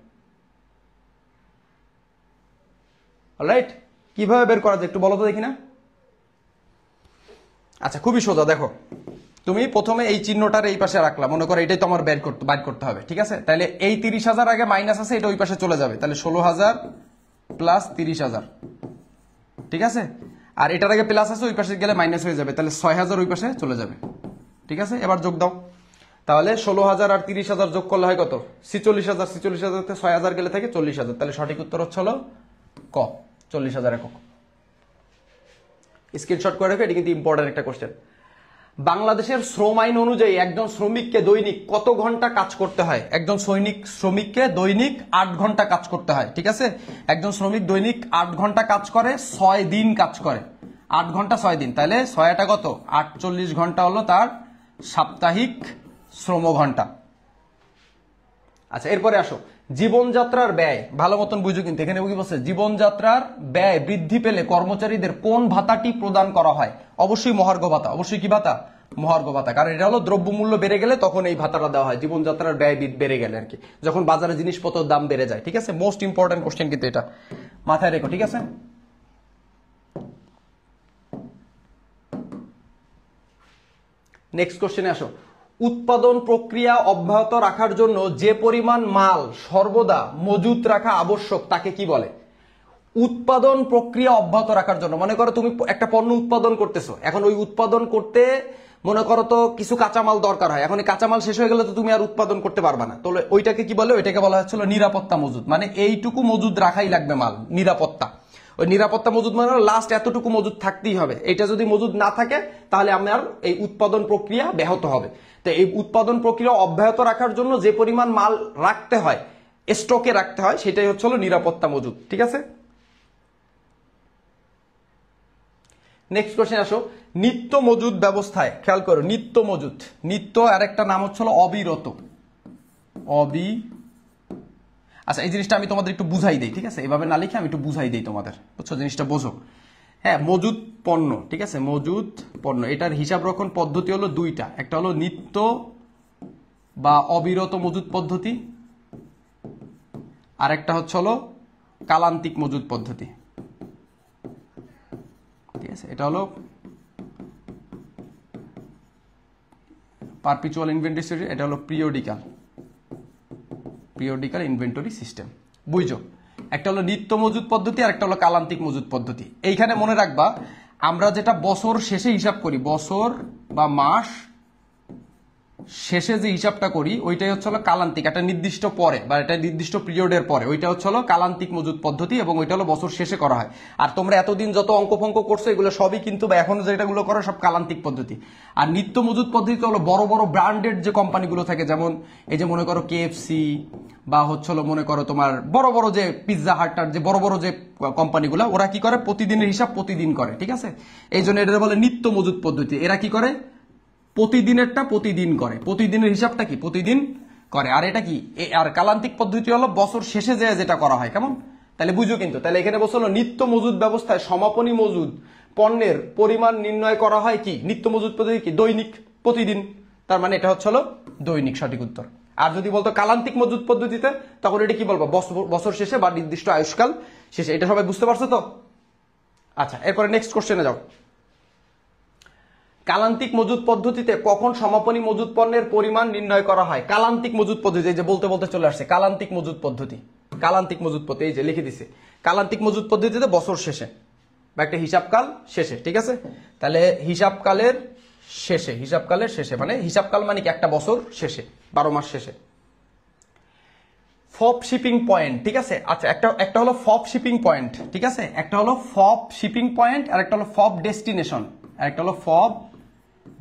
অলরাইট, কিভাবে বের করা যায় একটু বলো তো দেখি না। আচ্ছা খুবই সোজা, দেখো তুমি প্রথমে এই চিহ্নটার এই পাশে রাখলা, মনে করো এটাই তো আমার বাইর করতে হবে, ঠিক আছে? তাহলে এই 30,000 আগে মাইনাস আছে, এটা ওই পাশে চলে যাবে, তাহলে 16,000 প্লাস 30,000, ঠিক আছে? আর এটার আগে প্লাস আছে, ওই পাশে গেলে মাইনাস হয়ে যাবে, তাহলে 6,000 ওই পাশে চলে যাবে, ঠিক আছে? এবার যোগ দাও, তাহলে 16,000 আর 30,000 যোগ করলে হয় কত? 46,000। 46,000 তে 6,000 গেলে থাকে 40,000, তাহলে সঠিক উত্তর হচ্ছে হলো ক, 40,000 একক। স্ক্রিনশট করে রাখো, এটি কিন্তু ইম্পর্টেন্ট একটা কোশ্চেন। বাংলাদেশের শ্রম আইন অনুযায়ী একজন শ্রমিককে দৈনিক কত ঘন্টা কাজ করতে হয়? একজন শ্রমিককে দৈনিক 8 ঘন্টা কাজ করতে হয়, ঠিক আছে? একজন শ্রমিক দৈনিক 8 ঘন্টা কাজ করে, 6 দিন কাজ করে, 8 ঘন্টা 6 দিন, তাহলে 6টা কত? 48 ঘন্টা হলো তার সাপ্তাহিক শ্রম ঘন্টা। আচ্ছা, এরপরে আসো জীবনযাত্রার ব্যয়, ভালো মতন বুঝো কিন্তু এখানে কি বলছে? জীবনযাত্রার ব্যয় বৃদ্ধি পেলে কর্মচারীদের কোন ভাতাটি প্রদান করা হয়? অবশ্যই মহার্ঘ ভাতা। অবশ্যই কি ভাতা? মহার্ঘ ভাতা। কারণ এটা হলো দ্রব্যমূল্য বেড়ে গেলে তখন এই ভাতাটা দেওয়া হয়, জীবনযাত্রার ব্যয় বেড়ে গেলে আর কি, যখন বাজারে জিনিসপত্রের দাম বেড়ে যায়, ঠিক আছে? মোস্ট ইম্পর্টেন্ট কোশ্চেন কিন্তু এটা, মাথায় রেখো, ঠিক আছে? নেক্সট কোশ্চেনে আসো। উৎপাদন প্রক্রিয়া অব্যাহত রাখার জন্য যে পরিমাণ মাল সর্বদা মজুত রাখা আবশ্যক তাকে কি বলে? উৎপাদন প্রক্রিয়া অব্যাহত রাখার জন্য, মনে করো তুমি একটা পণ্য উৎপাদন করতেছো, এখন ওই উৎপাদন করতে মনে করো তো কিছু কাঁচামাল দরকার হয়, এখন এই কাঁচামাল শেষ হয়ে গেলে তো তুমি আর উৎপাদন করতে পারবা না, তাহলে ওইটাকে কি বলে? ওইটাকে বলা হচ্ছিল নিরাপত্তা মজুদ, মানে এইটুকু মজুদ রাখাই লাগবে মাল, নিরাপত্তা। ওই নিরাপত্তা মজুদ মানে লাস্ট এতটুকু মজুদ থাকতেই হবে, এটা যদি মজুদ না থাকে তাহলে আমার এই উৎপাদন প্রক্রিয়া ব্যাহত হবে। তো এই উৎপাদন প্রক্রিয়া অব্যাহত রাখার জন্য যে পরিমাণ মাল রাখতে হয়, স্টকে রাখতে হয়, সেটাই হচ্ছে হলো নিরাপত্তা মজুদ, ঠিক আছে? নেক্সট কোশ্চেন আসো। নিত্য মজুদ ব্যবস্থায় খেয়াল করো, নিত্য মজুদ, নিত্য আর একটা নাম হচ্ছে হলো অবিরত, আচ্ছা এই জিনিসটা আমি তোমাদের একটু বুঝাই দিই, ঠিক আছে? এভাবে না লিখে আমি একটু বুঝাই দিই তোমাদের, বুঝছো? জিনিসটা বোঝো। হ্যাঁ, মজুদ পণ্য, ঠিক আছে? মজুদ পণ্য, এটার হিসাব রক্ষণ পদ্ধতি হলো দুইটা, একটা হলো নিত্য বা অবিরত মজুদ পদ্ধতি, আর একটা হচ্ছে হলো কালান্তিক মজুদ পদ্ধতি, ঠিক আছে? এটা হলো পারপিচুয়াল ইনভেন্টরি, এটা হলো পিরিয়ডিক্যাল ইনভেন্টরি সিস্টেম, বুঝছো? একটা হলো নিত্য মজুদ পদ্ধতি আর একটা হলো কালান্তিক মজুদ পদ্ধতি। এইখানে মনে রাখবা, আমরা যেটা বছর শেষে হিসাব করি, বছর বা মাস শেষে যে হিসাবটা করি, ওইটাই হচ্ছে হলো কালান্তিক, একটা নির্দিষ্ট পরে বা একটা নির্দিষ্ট পিরিয়ডের পরে, ওইটা হচ্ছে হলো কালান্তিক মজুদ পদ্ধতি, এবং ওইটা হলো বছর শেষে করা হয়। আর তোমরা এতদিন যত অঙ্ক ফঙ্ক করছো এগুলো সবই কিন্তু, বা এখন যেটাগুলো করো সব কালান্তিক পদ্ধতি। আর নিত্য মজুদ পদ্ধতি হলো বড় বড় ব্র্যান্ডেড যে কোম্পানিগুলো থাকে, যেমন এই যে মনে করো KFC, বা হচ্ছে হলো মনে করো তোমার বড় বড় যে পিৎজা হাটার যে বড় বড় যে কোম্পানিগুলো, ওরা কি করে? প্রতিদিনের হিসাব প্রতিদিন করে, ঠিক আছে? এই জন্য এটা বলে নিত্য মজুদ পদ্ধতি। এরা কি করে? প্রতিদিনেরটা প্রতিদিন করে, প্রতিদিনের হিসাবটা কি প্রতিদিন করে। আর এটা কি? আর কালান্তিক পদ্ধতি হলো বছর শেষে যেটা করা হয়, কেমন? তাহলে বুঝো কিন্তু, তাহলে এখানে বলছিল নিত্য মজুদ ব্যবস্থায় সমাপনী মজুদ পণ্যের পরিমাণ নির্ণয় করা হয় কি? নিত্য মজুদ পদ্ধতি কি? দৈনিক, প্রতিদিন, তার মানে এটা হচ্ছে হলো দৈনিক, সঠিক উত্তর। আর যদি বলতো কালান্তিক মজুদ পদ্ধতিতে, তখন এটা কি বলবো? বছর শেষে বা নির্দিষ্ট আয়ুষ্কাল শেষে। এটা সবাই বুঝতে পারছো তো? আচ্ছা, এরপরে নেক্সট কোশ্চেনে যাও। কালান্তিক মজুদ পদ্ধতিতে কখন সমাপনী মজুদ পণ্যের পরিমাণ নির্ণয় করা হয়? কালান্তিক মজুদ পদ্ধতি, এই যে বলতে বলতে চলে আসছে কালান্তিক মজুদ পদ্ধতি, কালান্তিক মজুদ পদ্ধতি, এই যে লিখে দিছে কালান্তিক মজুদ পদ্ধতিতে বছর শেষে বা একটা হিসাবকাল শেষে, ঠিক আছে? তাহলে হিসাবকালের শেষে, মানে হিসাবকাল মানে কি? একটা বছর শেষে, 12 মাস শেষে। ফব শিপিং পয়েন্ট, ঠিক আছে? আচ্ছা, একটা হলো ফব শিপিং পয়েন্ট, ঠিক আছে? একটা হলো ফব শিপিং পয়েন্ট, আর একটা হলো ফব ডেস্টিনেশন, আর একটা হলো ফব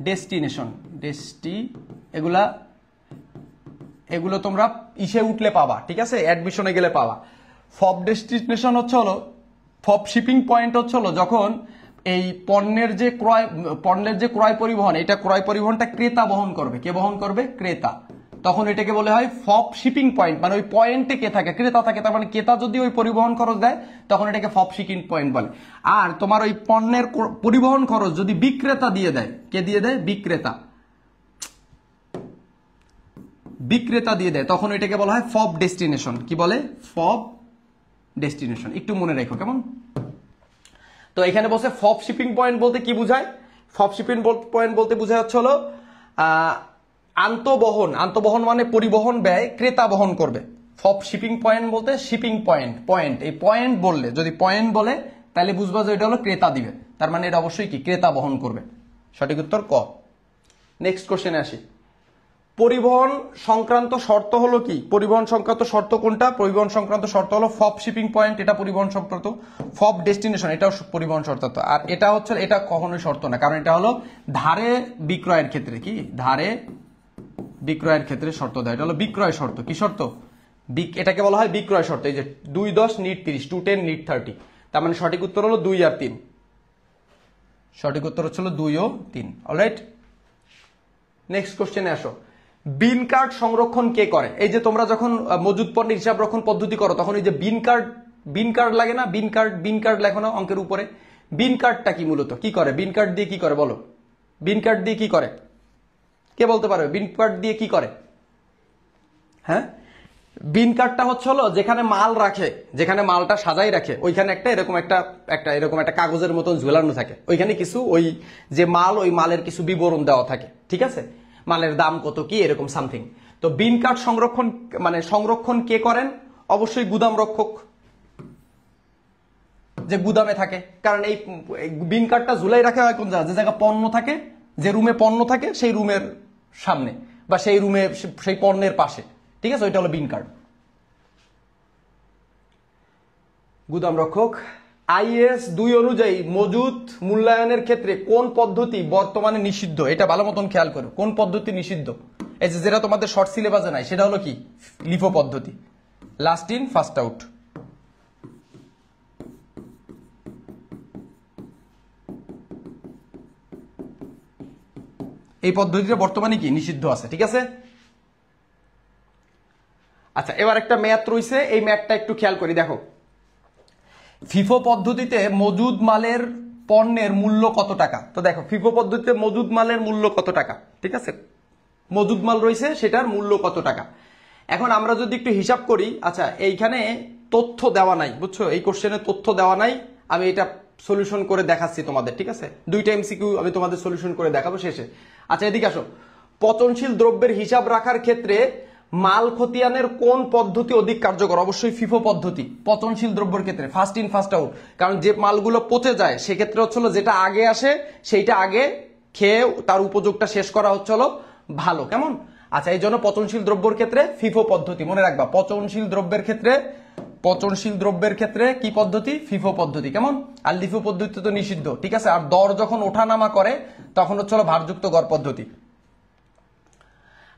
ডেস্টিনেশন। এগুলো তোমরা ইসে উঠলে পাবা, ঠিক আছে? অ্যাডমিশনে গেলে পাবা। ফব ডেস্টিনেশন হচ্ছে হলো, ফব শিপিং পয়েন্ট হচ্ছে হলো যখন এই পণ্যের যে ক্রয় পরিবহন, এটা ক্রয় পরিবহনটা ক্রেতা বহন করবে। কে বহন করবে? ক্রেতা। তখন এটাকে বলে হয় ফব শিপিং পয়েন্ট, মানে ওই পয়েন্টে কে থাকে? ক্রেতা থাকে। তার মানে ক্রেতা যদি ওই পরিবহন খরচ দেয় তখন এটাকে ফব শিপিং পয়েন্ট বলে। আর তোমার ওই পণ্যের পরিবহন খরচ যদি বিক্রেতা দিয়ে দেয়, কে দিয়ে দেয়? বিক্রেতা দিয়ে দেয়, তখন এটাকে বলা হয় ফব ডেস্টিনেশন। কি বলে? ফব ডেস্টিনেশন। একটু মনে রাখো, কেমন? তো এখানে বলছে ফব শিপিং পয়েন্ট বলতে কি বুঝায়? ফব শিপিং পয়েন্ট বলতে বোঝায় হচ্ছে হলো আন্তঃবহন, আন্তঃবহন মানে পরিবহন ব্যয় ক্রেতা বহন করবে। ফপ শিপিং পয়েন্ট বলতে শিপিং পয়েন্ট, পয়েন্ট, এই পয়েন্ট বললে, যদি পয়েন্ট বলে তাহলে বুঝবা যে এটা হলো ক্রেতা দিবে, তার মানে এটা অবশ্যই কি ক্রেতা বহন করবে। সঠিক উত্তর ক। নেক্সট কোশ্চেনে আসি। পরিবহন সংক্রান্ত শর্ত হলো কি? পরিবহন সংক্রান্ত শর্ত কোনটা? পরিবহন সংক্রান্ত শর্ত হলো ফপ শিপিং পয়েন্ট, এটা পরিবহন সংক্রান্ত। ফপ ডেস্টিনেশন, এটাও পরিবহন শর্ত। আর এটা হচ্ছে, এটা কখনোই শর্ত না, কারণ এটা হলো ধারে বিক্রয়ের ক্ষেত্রে, কি ধারে বিক্রয়ের ক্ষেত্রে শর্ত দেয়, এটা হলো বিক্রয় শর্ত। কি শর্ত? এটাকে বলা হয় বিক্রয় শর্ত। এই যে 2-10 নিট 30, 2-10 নিট 30, তার মানে সঠিক উত্তর হলো 2 আর 3। সঠিক উত্তর হচ্ছিল 2 ও 3। অলরাইট, নেক্সট কোশ্চেনে আসো। বিন কার্ড সংরক্ষণ কে করে? এই যে তোমরা যখন মজুদ পণ্যের হিসাব রক্ষণ পদ্ধতি করো, তখন এই যে বিন কার্ড লাগে না? বিন কার্ড লেখো না অঙ্কের উপরে? বিন কার্ডটা কি মূলত কি করে? বিন কার্ড দিয়ে কি করে বলো? বিন কার্ড দিয়ে কি করে? কে বলতে পারবে বিন কার্ড দিয়ে কি করে? হ্যাঁ, বিন কার্ডটা হচ্ছে হলো যেখানে মাল রাখে, যেখানে মালটা সাজাই রাখে, ওইখানে একটা এরকম একটা কাগজের মতন ঝুলানো থাকে, ওইখানে কিছু ওই যে মাল, ওই মালের কিছু বিবরণ দেওয়া থাকে, ঠিক আছে, মালের দাম কত কি এরকম সামথিং। তো বিন কার্ড সংরক্ষণ কে করেন? অবশ্যই গুদাম রক্ষক, যে গুদামে থাকে। কারণ এই বিন কার্ডটা ঝুলাই রাখা হয় কোন জায়গায়? যে জায়গায় পণ্য থাকে, যে রুমে পণ্য থাকে সেই রুমের সামনে বা সেই রুমে সেই পণ্যের পাশে, ঠিক আছে, ওইটা হলো বিন কার্ড। গুদাম রক্ষক। IAS 2 অনুযায়ী মজুদ মূল্যায়নের ক্ষেত্রে কোন পদ্ধতি বর্তমানে নিষিদ্ধ? এটা ভালো মতন খেয়াল করো, কোন পদ্ধতি নিষিদ্ধ? এই যে যেটা তোমাদের শর্ট সিলেবাসে নাই, সেটা হলো কি লিফো পদ্ধতি, লাস্ট ইন ফার্স্ট আউট। এই পদ্ধতিটা বর্তমানে কি নিষিদ্ধ আছে, ঠিক আছে। আচ্ছা, এবার একটা ম্যাথ রয়েছে, এই ম্যাথটা একটু খেয়াল করি, দেখো। ফিফো পদ্ধতিতে মজুদ মালের পণ্যের মূল্য কত টাকা? তো দেখো, ফিফো পদ্ধতিতে মজুদ মালের মূল্য কত টাকা, ঠিক আছে, মজুদ মাল রয়েছে সেটার মূল্য কত টাকা। এখন আমরা যদি একটু হিসাব করি, আচ্ছা এইখানে তথ্য দেওয়া নাই, বুঝছো, এই কোশ্চেনে তথ্য দেওয়া নাই, আমি এটা সলিউশন করে দেখাচ্ছি তোমাদের, ঠিক আছে, 2টা MCQ আমি তোমাদের সলিউশন করে দেখাবো শেষে। আচ্ছা এদিকে আসো। পচনশীল দ্রব্যের হিসাব রাখার ক্ষেত্রে মাল খতিয়ানের কোন পদ্ধতি অধিক কার্যকর? অবশ্যই ফিফো পদ্ধতি। পচনশীল দ্রব্যের ক্ষেত্রে ফার্স্ট ইন ফার্স্ট আউট, কারণ যে মালগুলো পচে যায় সেক্ষেত্রে হচ্ছে যেটা আগে আসে সেইটা আগে খেয়ে তার উপযোগটা শেষ করা হচ্ছে ভালো, কেমন? আচ্ছা, এই জন্য পচনশীল দ্রব্যের ক্ষেত্রে ফিফো পদ্ধতি মনে রাখবা। পচনশীল দ্রব্যের ক্ষেত্রে কি পদ্ধতি? ফিফো পদ্ধতি, কেমন? আর লিফো পদ্ধতি তো নিষিদ্ধ, ঠিক আছে। আর দর যখন ওঠানামা করে তখন হচ্ছে ভারযুক্ত গড় পদ্ধতি।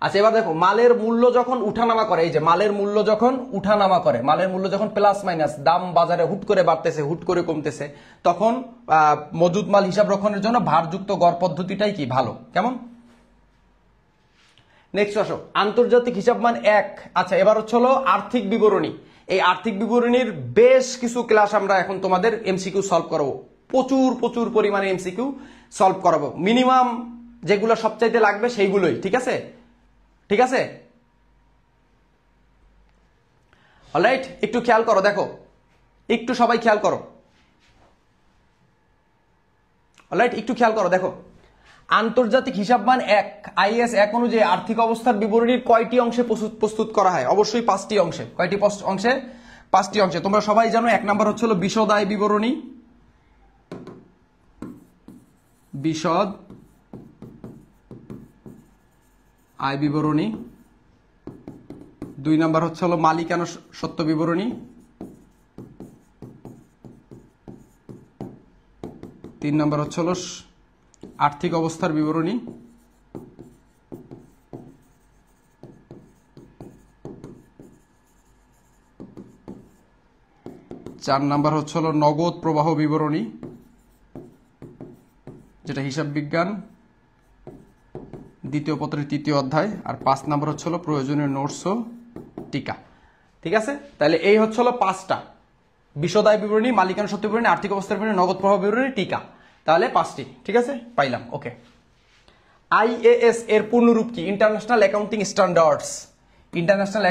আচ্ছা এবার দেখো, মালের মূল্য যখন উঠানামা করে, এই যে মালের মূল্য যখন উঠানামা করে, মালের মূল্য যখন প্লাস মাইনাস, দাম বাজারে হুট করে বাড়তেছে হুট করে কমতেছে, তখন মজুদ মাল হিসাব রক্ষণের জন্য ভারযুক্ত গড় পদ্ধতিটাই কি ভালো, কেমন? নেক্সট আসো, আন্তর্জাতিক হিসাবমান 1। আচ্ছা এবার হচ্ছে আর্থিক বিবরণী। এই আর্থিক বিবরণীর বেশ কিছু ক্লাস আমরা এখন তোমাদের MCQ সলভ করাবো, প্রচুর পরিমাণে MCQ সলভ করাবো, মিনিমাম যেগুলো সবচাইতে লাগবে সেইগুলোই, ঠিক আছে, ঠিক আছে। অলরাইট, একটু খেয়াল করো, দেখো একটু সবাই খেয়াল করো, অলরাইট একটু খেয়াল করো, দেখো আন্তর্জাতিক হিসাবমান 1 IAS 1 অনুযায়ী আর্থিক অবস্থার বিবরণীর কয়টি অংশে প্রস্তুত করা হয়? অবশ্যই 5টি অংশে। কয়টি অংশে? 5টি অংশে। তোমরা সবাই জানো, 1 নাম্বার হচ্ছে বিশদ আয় বিবরণী, বিশদ আয় বিবরণী। 2 নাম্বার হচ্ছে মালিকানা সত্ত্ব বিবরণী। 3 নাম্বার হচ্ছে আর্থিক অবস্থার বিবরণী। 4 নাম্বার হচ্ছে নগদ প্রবাহ বিবরণী, যেটা হিসাব বিজ্ঞান দ্বিতীয় পত্রের 3য় অধ্যায়। আর 5 নাম্বার হচ্ছে প্রয়োজনীয় নোটস ও টিকা, ঠিক আছে। তাহলে এই হচ্ছে 5টা, বিশদ আয় বিবরণী, মালিকানা সত্ত্ব বিবরণী, আর্থিক অবস্থার বিবরণী, নগদ প্রবাহ বিবরণী, টিকা। তাহলে 5টি, ঠিক আছে, পাইলাম, ওকে। IAS এর পূর্ণরূপ কি? International accounting standards. International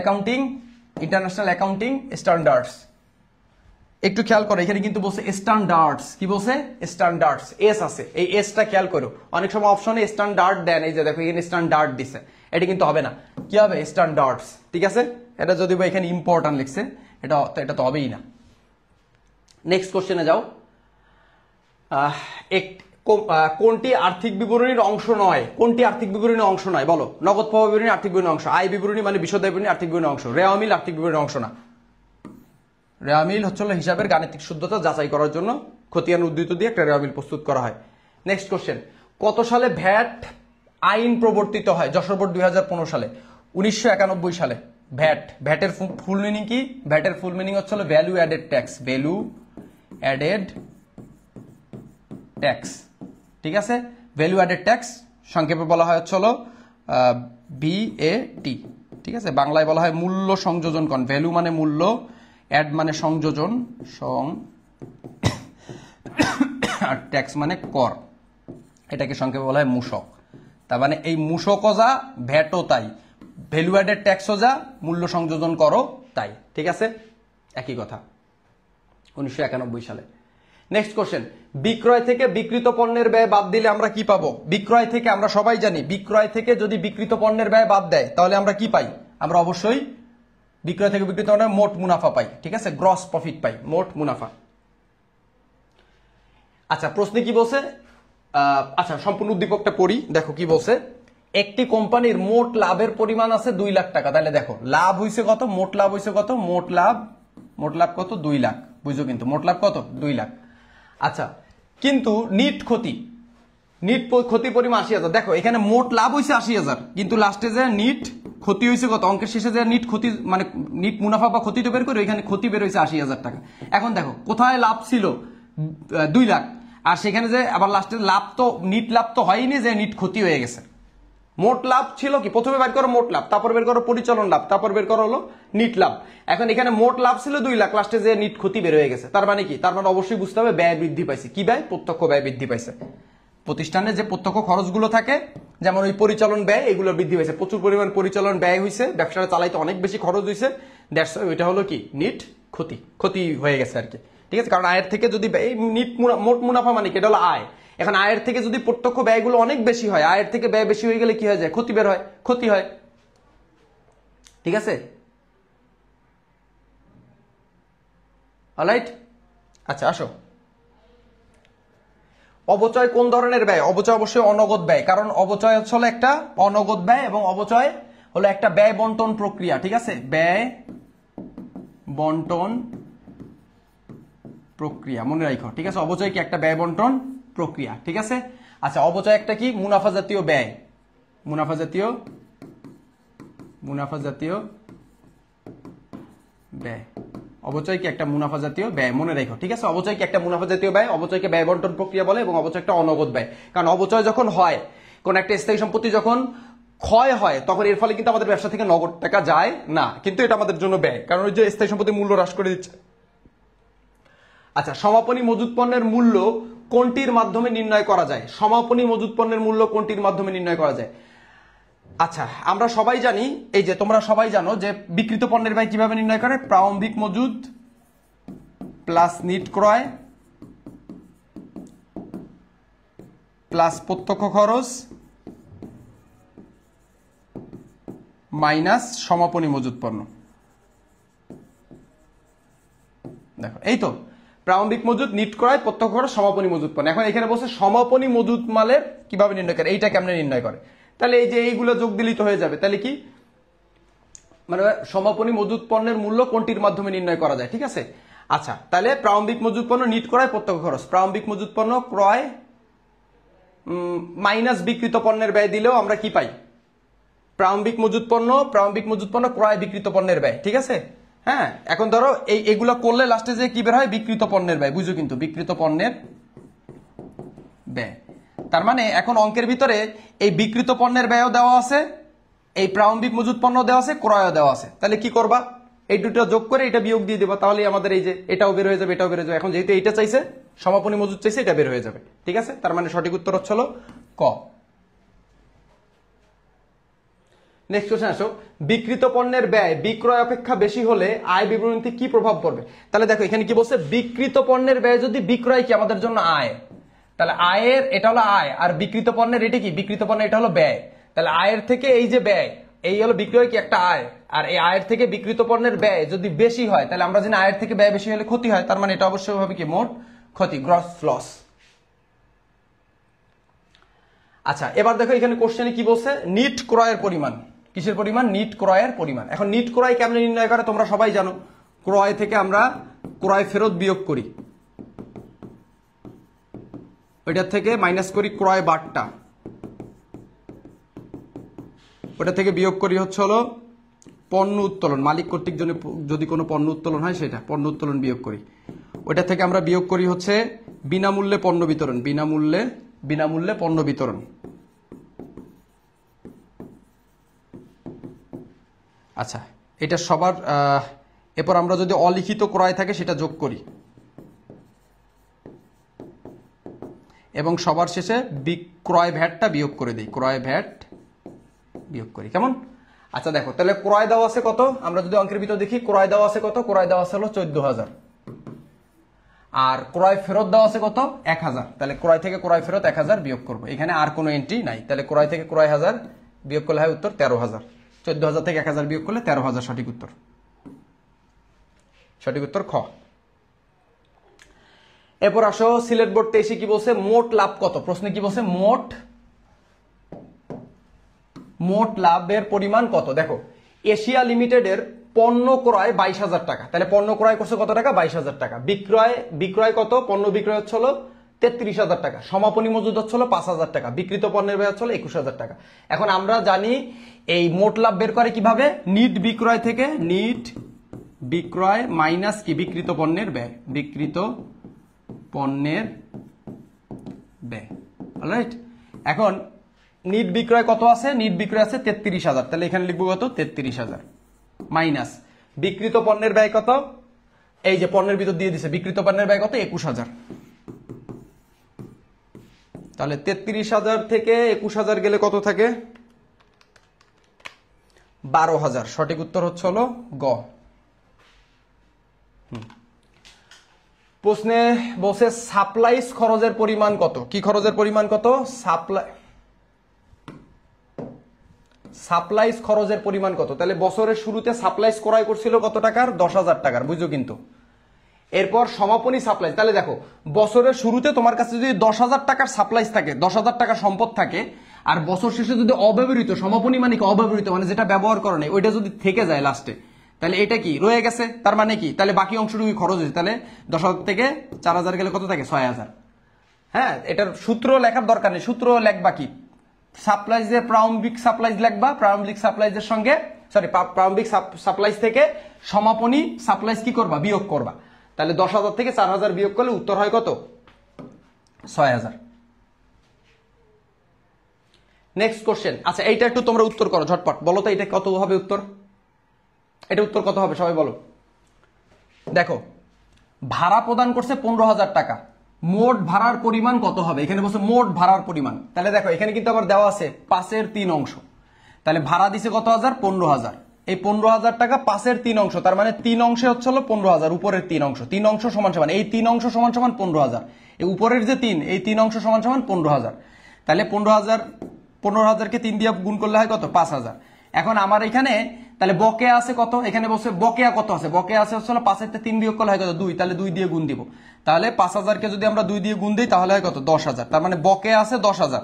accounting standards. একটু খেয়াল করো, এখানে কিন্তু বলছে স্ট্যান্ডার্ডস, কি বলছে? স্ট্যান্ডার্ডস, এস আছে, এই এসটা খেয়াল করো। অনেক সময় অপশনে স্ট্যান্ডার্ড দেন, এই যে দেখো এখানে স্ট্যান্ডার্ড দিছে, এটা কিন্তু হবে না, কি হবে? স্ট্যান্ডার্ডস, ঠিক আছে? এটা যদি বা এখানে ইম্পর্টেন্ট লিখছে, এটা তো হবেই না। নেক্সট কোশ্চেনে যাও। কোনটি আর্থিক বিবরণীর অংশ নয়? কোনটি আর্থিক বিবরণীর অংশ নয় বলো? নগদ প্রবাহ বিবরণী আর্থিক বিবরণীর অংশ, আয় বিবরণী মানে বিশদ আয় বিবরণী আর্থিক বিবরণীর অংশ, রেওয়া মিল আর্থিক বিবরণীর অংশ না। রেওয়া মিল হচ্ছে হিসাবের গাণিতিক শুদ্ধতা যাচাই করার জন্য খতিয়ান উদ্ধৃত দিয়ে একটা রেওয়া মিল প্রস্তুত করা হয়। নেক্সট কোশ্চেন, কত সালে ভ্যাট আইন প্রবর্তিত হয়? যশোর বোর্ড 2015 সালে। 1991 সালে। ভ্যাটের ফুল মিনিং কি? ভ্যাটের ফুল মিনিং হচ্ছে value added tax, value added tax, ঠিক আছে? ভ্যালু অ্যাডেড ট্যাক্স সংক্ষেপে বলা হয় হচ্ছে VAT, ঠিক আছে? বাংলায় বলা হয় মূল্য সংযোজন কর। ভ্যালু মানে মূল্য, অ্যাড মানে সংযোজন, আর ট্যাক্স মানে কর, এটাকে সংক্ষেপে বলা হয় মূসক। তার মানে এই মূসকও যা, ভ্যাটও তাই, ভ্যালু অ্যাডেড ট্যাক্সও যা, মূল্য সংযোজন করো তাই, ঠিক আছে? একই কথা। 1991 সালে। নেক্সট কোশ্চেন, বিক্রয় থেকে বিক্রিত পণ্যের ব্যয় বাদ দিলে আমরা কি পাবো? বিক্রয় থেকে আমরা সবাই জানি, বিক্রয় থেকে যদি বিক্রিত পণ্যের ব্যয় বাদ দেয় তাহলে আমরা কি পাই? আমরা অবশ্যই বিক্রয় থেকে বিক্রিত পণ্যের মোট মুনাফা পাই, ঠিক আছে? গ্রস প্রফিট পাই, মোট মুনাফা। আচ্ছা, প্রশ্নে কি বলছে? আচ্ছা, সম্পূর্ণ উদ্দীপকটা পড়ি, দেখো কি বলছে। একটি কোম্পানির মোট লাভের পরিমাণ আছে 2 লাখ টাকা, তাহলে দেখো লাভ হয়েছে কত? মোট লাভ হয়েছে কত? মোট লাভ কত? 2 লাখ, বুঝো কিন্তু মোট লাভ কত? 2 লাখ। আচ্ছা, কিন্তু নিট ক্ষতি পরিমাণ 80,000। দেখো এখানে মোট লাভ হয়েছে 80,000, কিন্তু লাস্টে যে নিট ক্ষতি হয়েছে কত? অঙ্কের শেষে যে নিট ক্ষতি মানে নিট মুনাফা বা ক্ষতিটা বের করে এখানে ক্ষতি বের হয়েছে 80,000 টাকা। এখন দেখো কোথায় লাভ ছিল 2 লাখ, আর সেখানে যে আবার লাস্টে লাভ তো নিট লাভ তো হয়নি, যে নিট ক্ষতি হয়ে গেছে। মোট লাভ ছিল কি? প্রথমে বের করো মোট লাভ, তারপর বের করো পরিচালন লাভ, তারপর বের করো হলো নিট লাভ। এখন এখানে মোট লাভ ছিল 2 লাখ, লাস্টে যে নিট ক্ষতি বের হয়ে গেছে, তার মানে কি? তার মানে অবশ্যই বুঝতে হবে ব্যয় বৃদ্ধি পাইছে। কি ব্যয়? প্রত্যক্ষ ব্যয় বৃদ্ধি পাইছে। প্রতিষ্ঠানে যে প্রত্যক্ষ খরচগুলো থাকে, যেমন ওই পরিচালন ব্যয়, এগুলো বৃদ্ধি পাইছে, প্রচুর পরিমাণ পরিচালন ব্যয় হয়েছে, ব্যবসাটা চালাইতে অনেক বেশি খরচ হয়েছে, দ্যাটস ওইটা হলো কি? নিট ক্ষতি হয়ে গেছে আর কি, ঠিক আছে? কারণ আয়ের থেকে যদি নিট মোট মুনাফা মানে কি? এটা হলো আয়। এখন আয়ের থেকে যদি প্রত্যক্ষ ব্যয়গুলো অনেক বেশি হয়, আয়ের থেকে ব্যয় বেশি হয়ে গেলে কি হয়ে যায়? ক্ষতি বের হয়, ক্ষতি হয়, ঠিক আছে? অলরাইট। আচ্ছা, আসো। অবচয় কোন ধরনের ব্যয়? অবচয় অবশ্যই অনগদ ব্যয়, কারণ অবচয় হচ্ছে একটা অনগদ ব্যয়, এবং অবচয় হলো একটা ব্যয় বন্টন প্রক্রিয়া, ঠিক আছে? ব্যয় বন্টন প্রক্রিয়া, মনে রাখো, ঠিক আছে? অবচয় কি? একটা ব্যয় বন্টন প্রক্রিয়া, ঠিক আছে? আচ্ছা, অবচয় একটা কি? মুনাফা জাতীয় ব্যয়, মুনাফা জাতীয় ব্যয়। অবচয় কি? একটা মুনাফা জাতীয় ব্যয়, মনে রাখো, ঠিক আছে? অবচয় কি? একটা মুনাফা জাতীয় ব্যয়, অবচয়কে ব্যয় বন্টন প্রক্রিয়া বলে, এবং অবচয় একটা অনগদ ব্যয়। কারণ অবচয় যখন হয়, কোন একটা স্থায়ী সম্পত্তি যখন ক্ষয় হয়, তখন এর ফলে কিন্তু আমাদের ব্যবসা থেকে নগদ টাকা যায় না, কিন্তু এটা আমাদের জন্য ব্যয়, কারণ ওই যে স্থায়ী সম্পত্তির মূল্য হ্রাস করে দিচ্ছে। আচ্ছা, সমাপনী মজুত পণ্যের মূল্য কোনটির মাধ্যমে নির্ণয় করা যায়? সমাপনী মজুত পণ্যের মূল্য কোনটির মাধ্যমে নির্ণয় করা যায়? আচ্ছা, আমরা সবাই জানি, এই যে তোমরা সবাই জানো যে বিক্রিত পণ্যের ব্যয় কিভাবে নির্ণয় করে? প্রারম্ভিক মজুদ প্লাস নিট ক্রয় প্লাস প্রত্যক্ষ খরচ মাইনাস সমাপনী মজুত পণ্য। দেখো, এই তো প্রারম্ভিক মজুদ, নিট ক্রয়, প্রত্যক্ষ খরচ, সমাপনী মজুত পণ্য। এখন এখানে বলছে সমাপনী মজুত মালের কিভাবে নির্ণয় করে, এইটা কেমনে নির্ণয় করে? তাহলে এই যে এইগুলো যোগ দিলেই তো হয়ে যাবে। তাহলে কি মানে সমাপনী মজুত পণ্যের মূল্য কোনটির মাধ্যমে নির্ণয় করা যায়, ঠিক আছে? আচ্ছা, তাহলে প্রারম্ভিক মজুত পণ্য নিট ক্রয় প্রত্যক্ষ খরচ, প্রারম্ভিক মজুত পণ্য ক্রয় মাইনাস বিক্রিত পণ্যের ব্যয় দিলেও আমরা কি পাই? প্রারম্ভিক মজুত পণ্য ক্রয় বিক্রিত পণ্যের ব্যয়, ঠিক আছে? হ্যাঁ, এখন ধরো এগুলো করলে লাস্টে যে কি বের হয়? বিক্রিত পণ্যের ব্যয়, বুঝো কিন্তু বিক্রিত পণ্যের ব্যয়। তার মানে এখন অঙ্কের ভিতরে এই বিক্রিত পণ্যের ব্যয়ও দেওয়া আছে, এই প্রারম্ভিক মজুত পণ্য দেওয়া আছে, ক্রয়ও দেওয়া আছে। তাহলে কি করবা? এই দুটো যোগ করে এটা বিয়োগ দিয়ে দেবা, তাহলে আমাদের এই যে এটাও বের হয়ে যাবে, এটাও বের হয়ে যাবে। এখন যেহেতু এইটা চাইছে, সমাপনী মজুত চাইছে, এটা বের হয়ে যাবে, ঠিক আছে? তার মানে সঠিক উত্তর হচ্ছে ক। নেক্সট কোশ্চেন আসো, বিক্রিত পণ্যের ব্যয় বিক্রয় অপেক্ষা বেশি হলে আয় বিবরণীতে কি প্রভাব পড়বে? তাহলে দেখো এখানে কি বলছে, বিক্রিত পণ্যের ব্যয় যদি বিক্রয় কি আমাদের জন্য আয়, তাহলে আয়ের এটা হলো আয়, আর বিক্রিত পণ্যের এটা কি, বিক্রিত পণ্যের এটা হলো ব্যয়। তাহলে আয়ের থেকে এই যে ব্যয়, এই হলো বিক্রয় কি একটা আয়, আর এই আয়ের থেকে বিক্রিত পণ্যের ব্যয় যদি বেশি হয়, তাহলে আমরা জানি আয়ের থেকে ব্যয় বেশি হলে ক্ষতি হয়, তার মানে এটা অবশ্যই হবে কি মোট ক্ষতি, গ্রস লস। আচ্ছা এবার দেখো এখানে কোশ্চেনে কি বলছে, নিট ক্রয়ের পরিমাণ, কিসের পরিমাণ, নিট ক্রয়ের পরিমাণ। এখন নিট ক্রয় কেমনে নির্ণয় করে তোমরা সবাই জানো, ক্রয় থেকে আমরা ক্রয় ফেরত বিয়োগ করি, ওইটার থেকে মাইনাস করি ক্রয় বারটা, ওটা থেকে বিয়োগ করি হচ্ছে হলো পণ্য উত্তোলন, মালিক কর্তৃক যদি কোনো পণ্য উত্তোলন হয় সেটা পণ্য উত্তোলন বিয়োগ করি, ওটা থেকে আমরা বিয়োগ করি হচ্ছে বিনামূল্যে পণ্য বিতরণ, বিনামূল্যে পণ্য বিতরণ। আচ্ছা এটা সবার, এরপর আমরা যদি অলিখিত ক্রয় থাকে সেটা যোগ করি, এবং সবার শেষে ক্রয় ভ্যাটটা বিয়োগ করে দিই, ক্রয় ভ্যাট বিয়োগ করি, কেমন? আচ্ছা দেখো তাহলে ক্রয় দেওয়া আছে কত, আমরা যদি অঙ্কের ভিতর দেখি ক্রয় দেওয়া আছে কত, ক্রয় দেওয়া আছে হলো 14,000, আর ক্রয় ফেরত দেওয়া আছে কত 1,000, তাহলে ক্রয় থেকে ক্রয় ফেরত 1,000 বিয়োগ করবো, এখানে আর কোনো এন্ট্রি নাই, তাহলে ক্রয় থেকে ক্রয় 1000 বিয়োগ করলে হয় উত্তর 13,000, 14,000 থেকে 1,000 বিয়োগ করলে 13,000 সঠিক উত্তর, সঠিক উত্তর খ। এরপর আসো সিলেট বোর্ড 23 কি বলছে, মোট লাভ কত, প্রশ্নে কি বলছে, মোট লাভের পরিমাণ কত। দেখো এশিয়া লিমিটেডের পণ্য ক্রয় 22,000 টাকা, তাহলে পণ্য ক্রয় করছে কত টাকা, 22,000 টাকা, বিক্রয় কত, পণ্য বিক্রয় হচ্ছে হলো 33,000 টাকা, সমাপনী মজুদ হচ্ছে হলো 5,000 টাকা, বিক্রিত পণ্যের ব্যয় হচ্ছে হলো 21,000 টাকা। এখন আমরা জানি এই মোট লাভ বের করে কিভাবে, নিট বিক্রয় থেকে, নিট বিক্রয় মাইনাস কি বিক্রিত পণ্যের ব্যয়, বিক্রিত পণ্যের ব্যয়, অলরাইট। এখন নিট বিক্রয় কত আছে, নিট বিক্রয় আছে 33,000, তাহলে এখানে লিখবো কত 33,000 মাইনাস বিক্রিত পণ্যের ব্যয় কত, এই যে পণ্যের ভিতর দিয়ে দিছে, বিক্রিত পণ্যের ব্যয় কত 21,000, তাহলে 33,000 থেকে 21,000 গেলে কত থাকে 12,000, সঠিক উত্তর হচ্ছে হলো গ। প্রশ্নে বলছে সাপ্লাইস খরচের পরিমাণ কত, কি খরচের পরিমাণ কত, সাপ্লাইস খরচের পরিমাণ কত, তাহলে বছরের শুরুতে সাপ্লাইস ক্রয় করছিল কত টাকার, 10,000 টাকার, বুঝছো কিন্তু। এরপর সমাপনী সাপ্লাইস, তাহলে দেখো বছরের শুরুতে তোমার কাছে যদি 10,000 টাকার সাপ্লাইস থাকে, 10,000 টাকার সম্পদ থাকে, আর বছর শেষে যদি অব্যবহৃত, সমাপনী মানে কি অব্যবহৃত মানে যেটা ব্যবহার করে নাই, ওইটা যদি থেকে যায় লাস্টে, তাহলে এটা কি রয়ে গেছে, তার মানে কি, তাহলে বাকি অংশটুকু খরচ হয়েছে, তাহলে 10,000 থেকে 4,000 গেলে কত থাকে 6,000। হ্যাঁ এটার সূত্র লেখার দরকার নেই, সূত্র লেখবা কি, সাপ্লাইজের প্রারম্ভিক সাপ্লাইজ লেখবা, প্রারম্ভিক সাপ্লাইজের সঙ্গে প্রারম্ভিক সাপ্লাইজ থেকে সমাপনী সাপ্লাইজ কি করবা, বিয়োগ করবা, তাহলে 10,000 থেকে 4,000 বিয়োগ করলে উত্তর হয় কত 6,000। নেক্সট কোশ্চেন, আচ্ছা এইটা একটু তোমরা উত্তর করো ঝটপট, বলো তো এটা কত হবে উত্তর, এটা উত্তর কত হবে সবাই বলো। দেখো ভাড়া প্রদান করছে 15,000 টাকা, মোট ভাড়ার পরিমাণ কত হবে, এখানে বলছে মোট ভাড়ার পরিমাণ, তাহলে দেখো এখানে কিন্তু আবার দেওয়া আছে 5-এর 3 অংশ, তাহলে ভাড়া দিছে কত হাজার, 15,000, এই 15,000 টাকা 5-এর 3 অংশ, তার মানে 3 অংশে হচ্ছে হলো 15,000, উপরের 3 অংশ, 3 অংশ সমান সমান এই 3 অংশ সমান সমান 15,000, এই উপরের যে 3 এই 3 অংশ সমান সমান 15,000, তাহলে 15,000কে 3 দিয়ে গুণ করলে হয় কত 5,000। এখন আমার এখানে তাহলে বকেয়া আছে কত, এখানে বসে বকেয়া কত আছে, বকেয়া আছে হচ্ছে 5-এর 3 বিয়োগ করলে হয় কত 2, তাহলে 2 দিয়ে গুণ দিব, তাহলে 5,000কে যদি আমরা 2 দিয়ে গুণ দিই তাহলে হয় কত 10,000, তার মানে বকেয়া আছে 10,000,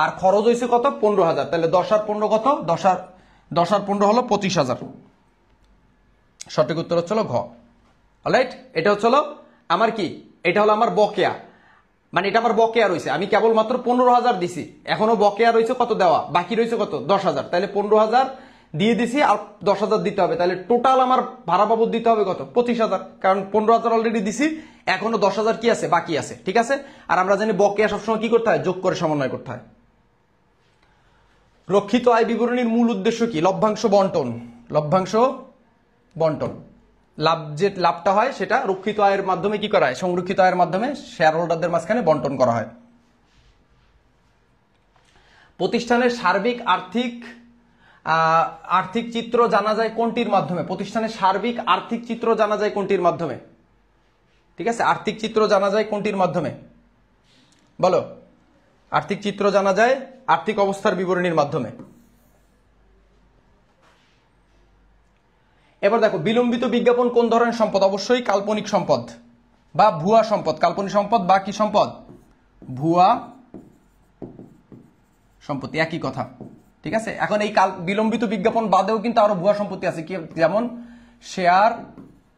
আর খরচ হয়েছে কত 15,000, তাহলে 10 আর 15 কত, 10 আর 15 হলো 25,000, সঠিক উত্তর হচ্ছে ঘ। অলরাইট, এটা হচ্ছে আমার কি, এটা হলো আমার বকেয়া, মানে এটা আমার বকেয়া রয়েছে, আমি কেবলমাত্র 15,000 দিছি, এখনো বকেয়া রয়েছে কত দেওয়া, বাকি রয়েছে কত 10,000, তাহলে 15,000 দিয়ে দিছি আর 10,000 দিতে হবে, তাহলে টোটাল আমার ভাড়া বাবদ দিতে হবে কত 25,000, কারণ 15,000 অলরেডি দিছি, এখনো 10,000 কি আছে বাকি আছে, ঠিক আছে। আর আমরা জানি বকেয়া সবসময় কি করতে হয়, যোগ করে সমন্বয় করতে হয়। রক্ষিত আয় বিবরণীর মূল উদ্দেশ্য কি, লভ্যাংশ বন্টন, লভ্যাংশ বন্টন, লাভটা হয় সেটা রক্ষিত আয়ের মাধ্যমে কি করা হয়, সংরক্ষিত আয়ের মাধ্যমে শেয়ার হোল্ডারদের মাঝখানে বন্টন করা হয়। প্রতিষ্ঠানের সার্বিক আর্থিক আর্থিক চিত্র জানা যায় কোনটির মাধ্যমে? প্রতিষ্ঠানের সার্বিক আর্থিক চিত্র জানা যায় কোনটির মাধ্যমে? ঠিক আছে, আর্থিক চিত্র জানা যায় কোনটির মাধ্যমে বলো? আর্থিক চিত্র জানা যায় আর্থিক অবস্থার বিবরণীর মাধ্যমে। এবার দেখো, বিলম্বিত বিজ্ঞাপন কোন ধরনের সম্পদ? অবশ্যই কাল্পনিক সম্পদ বা ভুয়া সম্পদ। কাল্পনিক সম্পদ বা কি সম্পদ? ভুয়া সম্পত্তি, একই কথা। ঠিক আছে, এখন এই বিলম্বিত বিজ্ঞাপন বাদেও কিন্তু আরো ভুয়া সম্পত্তি আছে, কি যেমন শেয়ার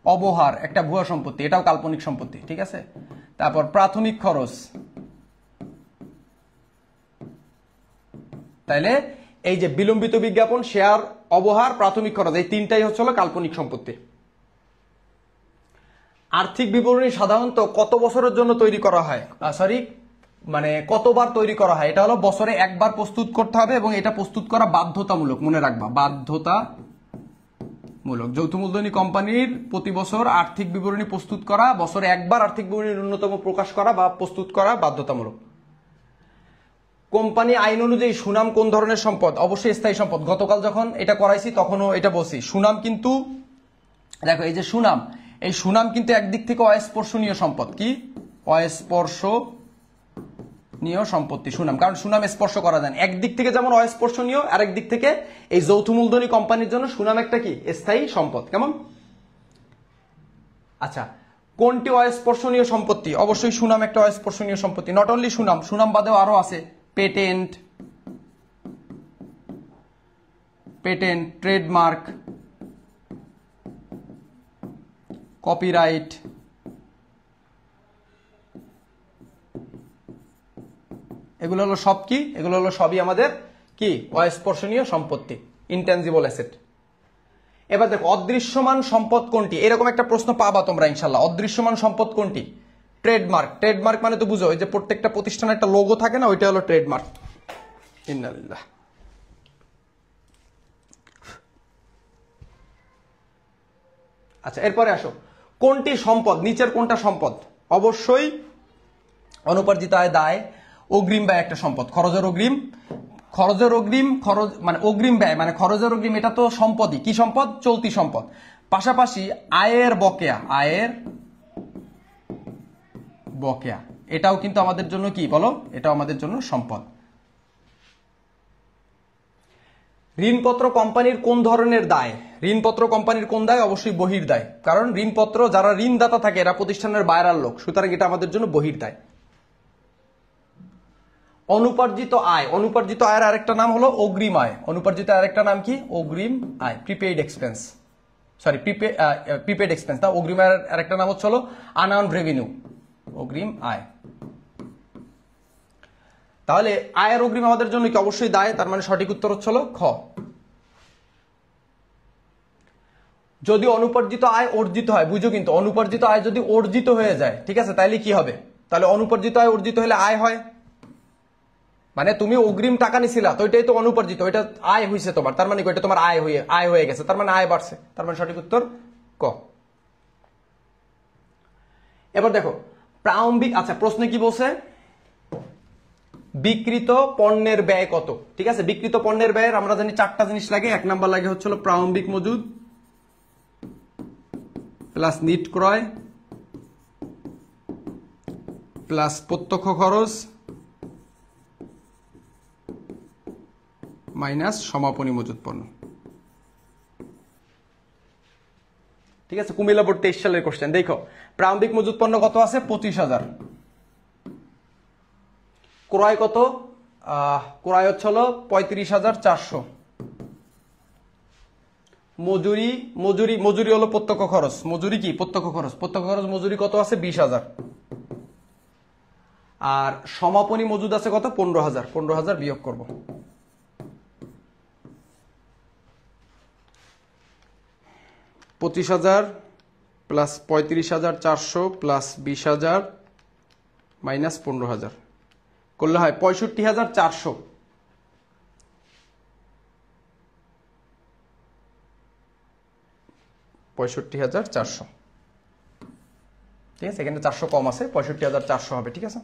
অবহার একটা ভুয়া সম্পত্তি, এটাও কাল্পনিক সম্পত্তি। ঠিক আছে, তারপর প্রাথমিক খরচ। তাইলে এই যে বিলম্বিত বিজ্ঞাপন, শেয়ার অবহার, প্রাথমিক খরচ, এই তিনটাই হচ্ছে কাল্পনিক সম্পত্তি। আর্থিক বিবরণী সাধারণত কত বছরের জন্য তৈরি করা হয়? মানে কতবার তৈরি করা হয়? এটা হলো বছরে একবার প্রস্তুত করতে হবে এবং এটা প্রস্তুত করা বাধ্যতামূলক, মনে রাখবা, বাধ্যতামূলক। যৌথ মূলধনী কোম্পানির প্রতি বছর আর্থিক বিবরণী প্রস্তুত করা, বছরে একবার আর্থিক বিবরণী ন্যূনতম প্রকাশ করা বা প্রস্তুত করা বাধ্যতামূলক। কোম্পানি আইন অনুযায়ী সুনাম কোন ধরনের সম্পদ? অবশ্যই স্থায়ী সম্পদ। গতকাল যখন এটা করাইছি তখনও এটা বলছি, সুনাম কিন্তু দেখো, এই যে সুনাম, এই সুনাম কিন্তু একদিক থেকে অস্পর্শনীয় সম্পদ। কি? অস্পর্শনীয় সম্পত্তি সুনাম, কারণ সুনাম স্পর্শ করা যায় না। একদিক থেকে যেমন অস্পর্শনীয়, আরেক দিক থেকে এই যৌথ মূলধনী কোম্পানির জন্য সুনাম একটা কি? স্থায়ী সম্পদ। কেমন? আচ্ছা, কোনটি অস্পর্শনীয় সম্পত্তি? অবশ্যই সুনাম একটা অস্পর্শনীয় সম্পত্তি। নট অনলি সুনাম, সুনাম বাদেও আরো আছে পেটেন্ট, ট্রেডমার্ক, কপিরাইট, এগুলো হলো সব কি? এগুলো হলো সবই আমাদের কি? অস্পর্শনীয় সম্পত্তি, ইনট্যানজিবল অ্যাসেট। এবার দেখো, অদৃশ্যমান সম্পদ কোনটি? এরকম একটা প্রশ্ন পাবা তোমরা ইনশাল্লাহ। অদৃশ্যমান সম্পদ কোনটি? ট্রেডমার্ক। ট্রেডমার্ক মানে তো বুঝো, ওই যে প্রত্যেকটা প্রতিষ্ঠানের একটা লোগো থাকে না, ওইটা হলো ট্রেডমার্ক। ইন্নালিল্লাহ। আচ্ছা, এরপরে আসো, কোনটি সম্পদ? নিচের কোনটা সম্পদ? অবশ্যই অনুপার্জিত আয়, দায়, অগ্রিম ব্যয় একটা সম্পদ। খরচের অগ্রিম, খরচ মানে অগ্রিম ব্যয় মানে খরচের অগ্রিম, এটা তো সম্পদই। কি সম্পদ? চলতি সম্পদ। পাশাপাশি আয়ের বকেয়া, এটাও কিন্তু আমাদের জন্য কি বলো? এটাও আমাদের জন্য সম্পদ। ঋণপত্র কোম্পানির কোন ধরনের দায়? ঋণপত্র কোম্পানির কোন দায়? অবশ্যই বহির্দায়, কারণ ঋণপত্র যারা ঋণদাতা থাকে এরা প্রতিষ্ঠানের বাইরের লোক, সুতরাং এটা আমাদের জন্য বহির্দায়। অনুপার্জিত আয়, অনুপার্জিত আয়ের আরেকটা নাম হলো অগ্রিম আয়। অনুপার্জিত আয়ের একটা নাম কি? অগ্রিম আয়, প্রিপেইড এক্সপেন্স, প্রিপেইড এক্সপেন্স না, অগ্রিম আয়ের আরেকটা নাম হচ্ছে আনআর্নড রেভিনিউ, অগ্রিম আয়। তাহলে আয়ের অগ্রিম আমাদের জন্য কি? অবশ্যই দায়, তার মানে সঠিক উত্তর হচ্ছে খ। যদি অনুপার্জিত আয় অর্জিত হয়, বুঝো কিন্তু, অনুপার্জিত আয় যদি অর্জিত হয়ে যায়, ঠিক আছে, তাহলে কি হবে? তাহলে অনুপার্জিত আয় অর্জিত হলে আয় হয়, মানে তুমি অগ্রিম টাকা নিছিলা তো এটাই তো অনুপার্জিত, ওইটা আয় হয়েছে তোমার, তার মানে এটা তোমার আয় হয়ে গেছে, তার মানে আয় বাড়ছে, তার মানে সঠিক উত্তর ক। এবার দেখো প্রারম্ভিক, আচ্ছা প্রশ্নে কি বলছে? বিক্রিত পণ্যের ব্যয় কত? ঠিক আছে, বিক্রিত পণ্যের ব্যয়ের আমরা জানি চারটা জিনিস লাগে। এক নাম্বার লাগে হচ্ছে প্রারম্ভিক মজুদ প্লাস নিট ক্রয় প্লাস প্রত্যক্ষ খরচ মাইনাস সমাপনী মজুদ পণ্য। ঠিক আছে, কুমিল্লা বোর্ড 23 সালের কোশ্চেন। দেখো প্রারম্ভিক মজুদ পণ্য কত আছে? 25,000। ক্রয় কত? ক্রয় হচ্ছে 35,400। মজুরি হলো প্রত্যক্ষ খরচ। মজুরি কি? প্রত্যক্ষ খরচ। প্রত্যক্ষ খরচ মজুরি কত আছে? 20,000। আর সমাপনী মজুদ আছে কত? 15,000। 15,000 বিয়োগ করব। 25,000 প্লাস 35,400 প্লাস 20,000 মাইনাস 15,000 করলে হয় 65,400। ঠিক আছে, এখানে 400 কম আছে, 65,400 হবে। ঠিক আছে,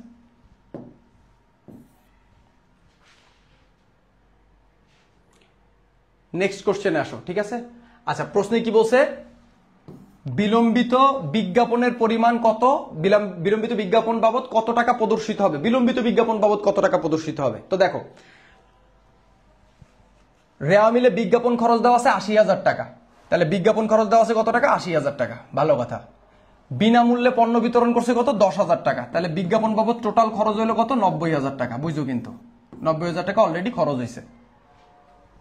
নেক্সট কোশ্চেনে আসো, ঠিক আছে? আচ্ছা, প্রশ্নে কি বলছে? বিলম্বিত বিজ্ঞাপনের পরিমাণ কত, বিলম্বিত বিজ্ঞাপন বাবদ কত টাকা প্রদর্শিত হবে, বিলম্বিত বিজ্ঞাপন বাবদ কত টাকা প্রদর্শিত হবে। তো দেখো, রেওয়া মিলে বিজ্ঞাপন খরচ দেওয়া আছে 80,000 টাকা, তাহলে বিজ্ঞাপন খরচ দেওয়া আছে কত টাকা? 80,000 টাকা, ভালো কথা। বিনামূল্যে পণ্য বিতরণ করছে কত? 10,000 টাকা, তাহলে বিজ্ঞাপন বাবদ টোটাল খরচ হলো কত? 90,000 টাকা, বুঝছো? কিন্তু 90,000 টাকা অলরেডি খরচ হয়েছে।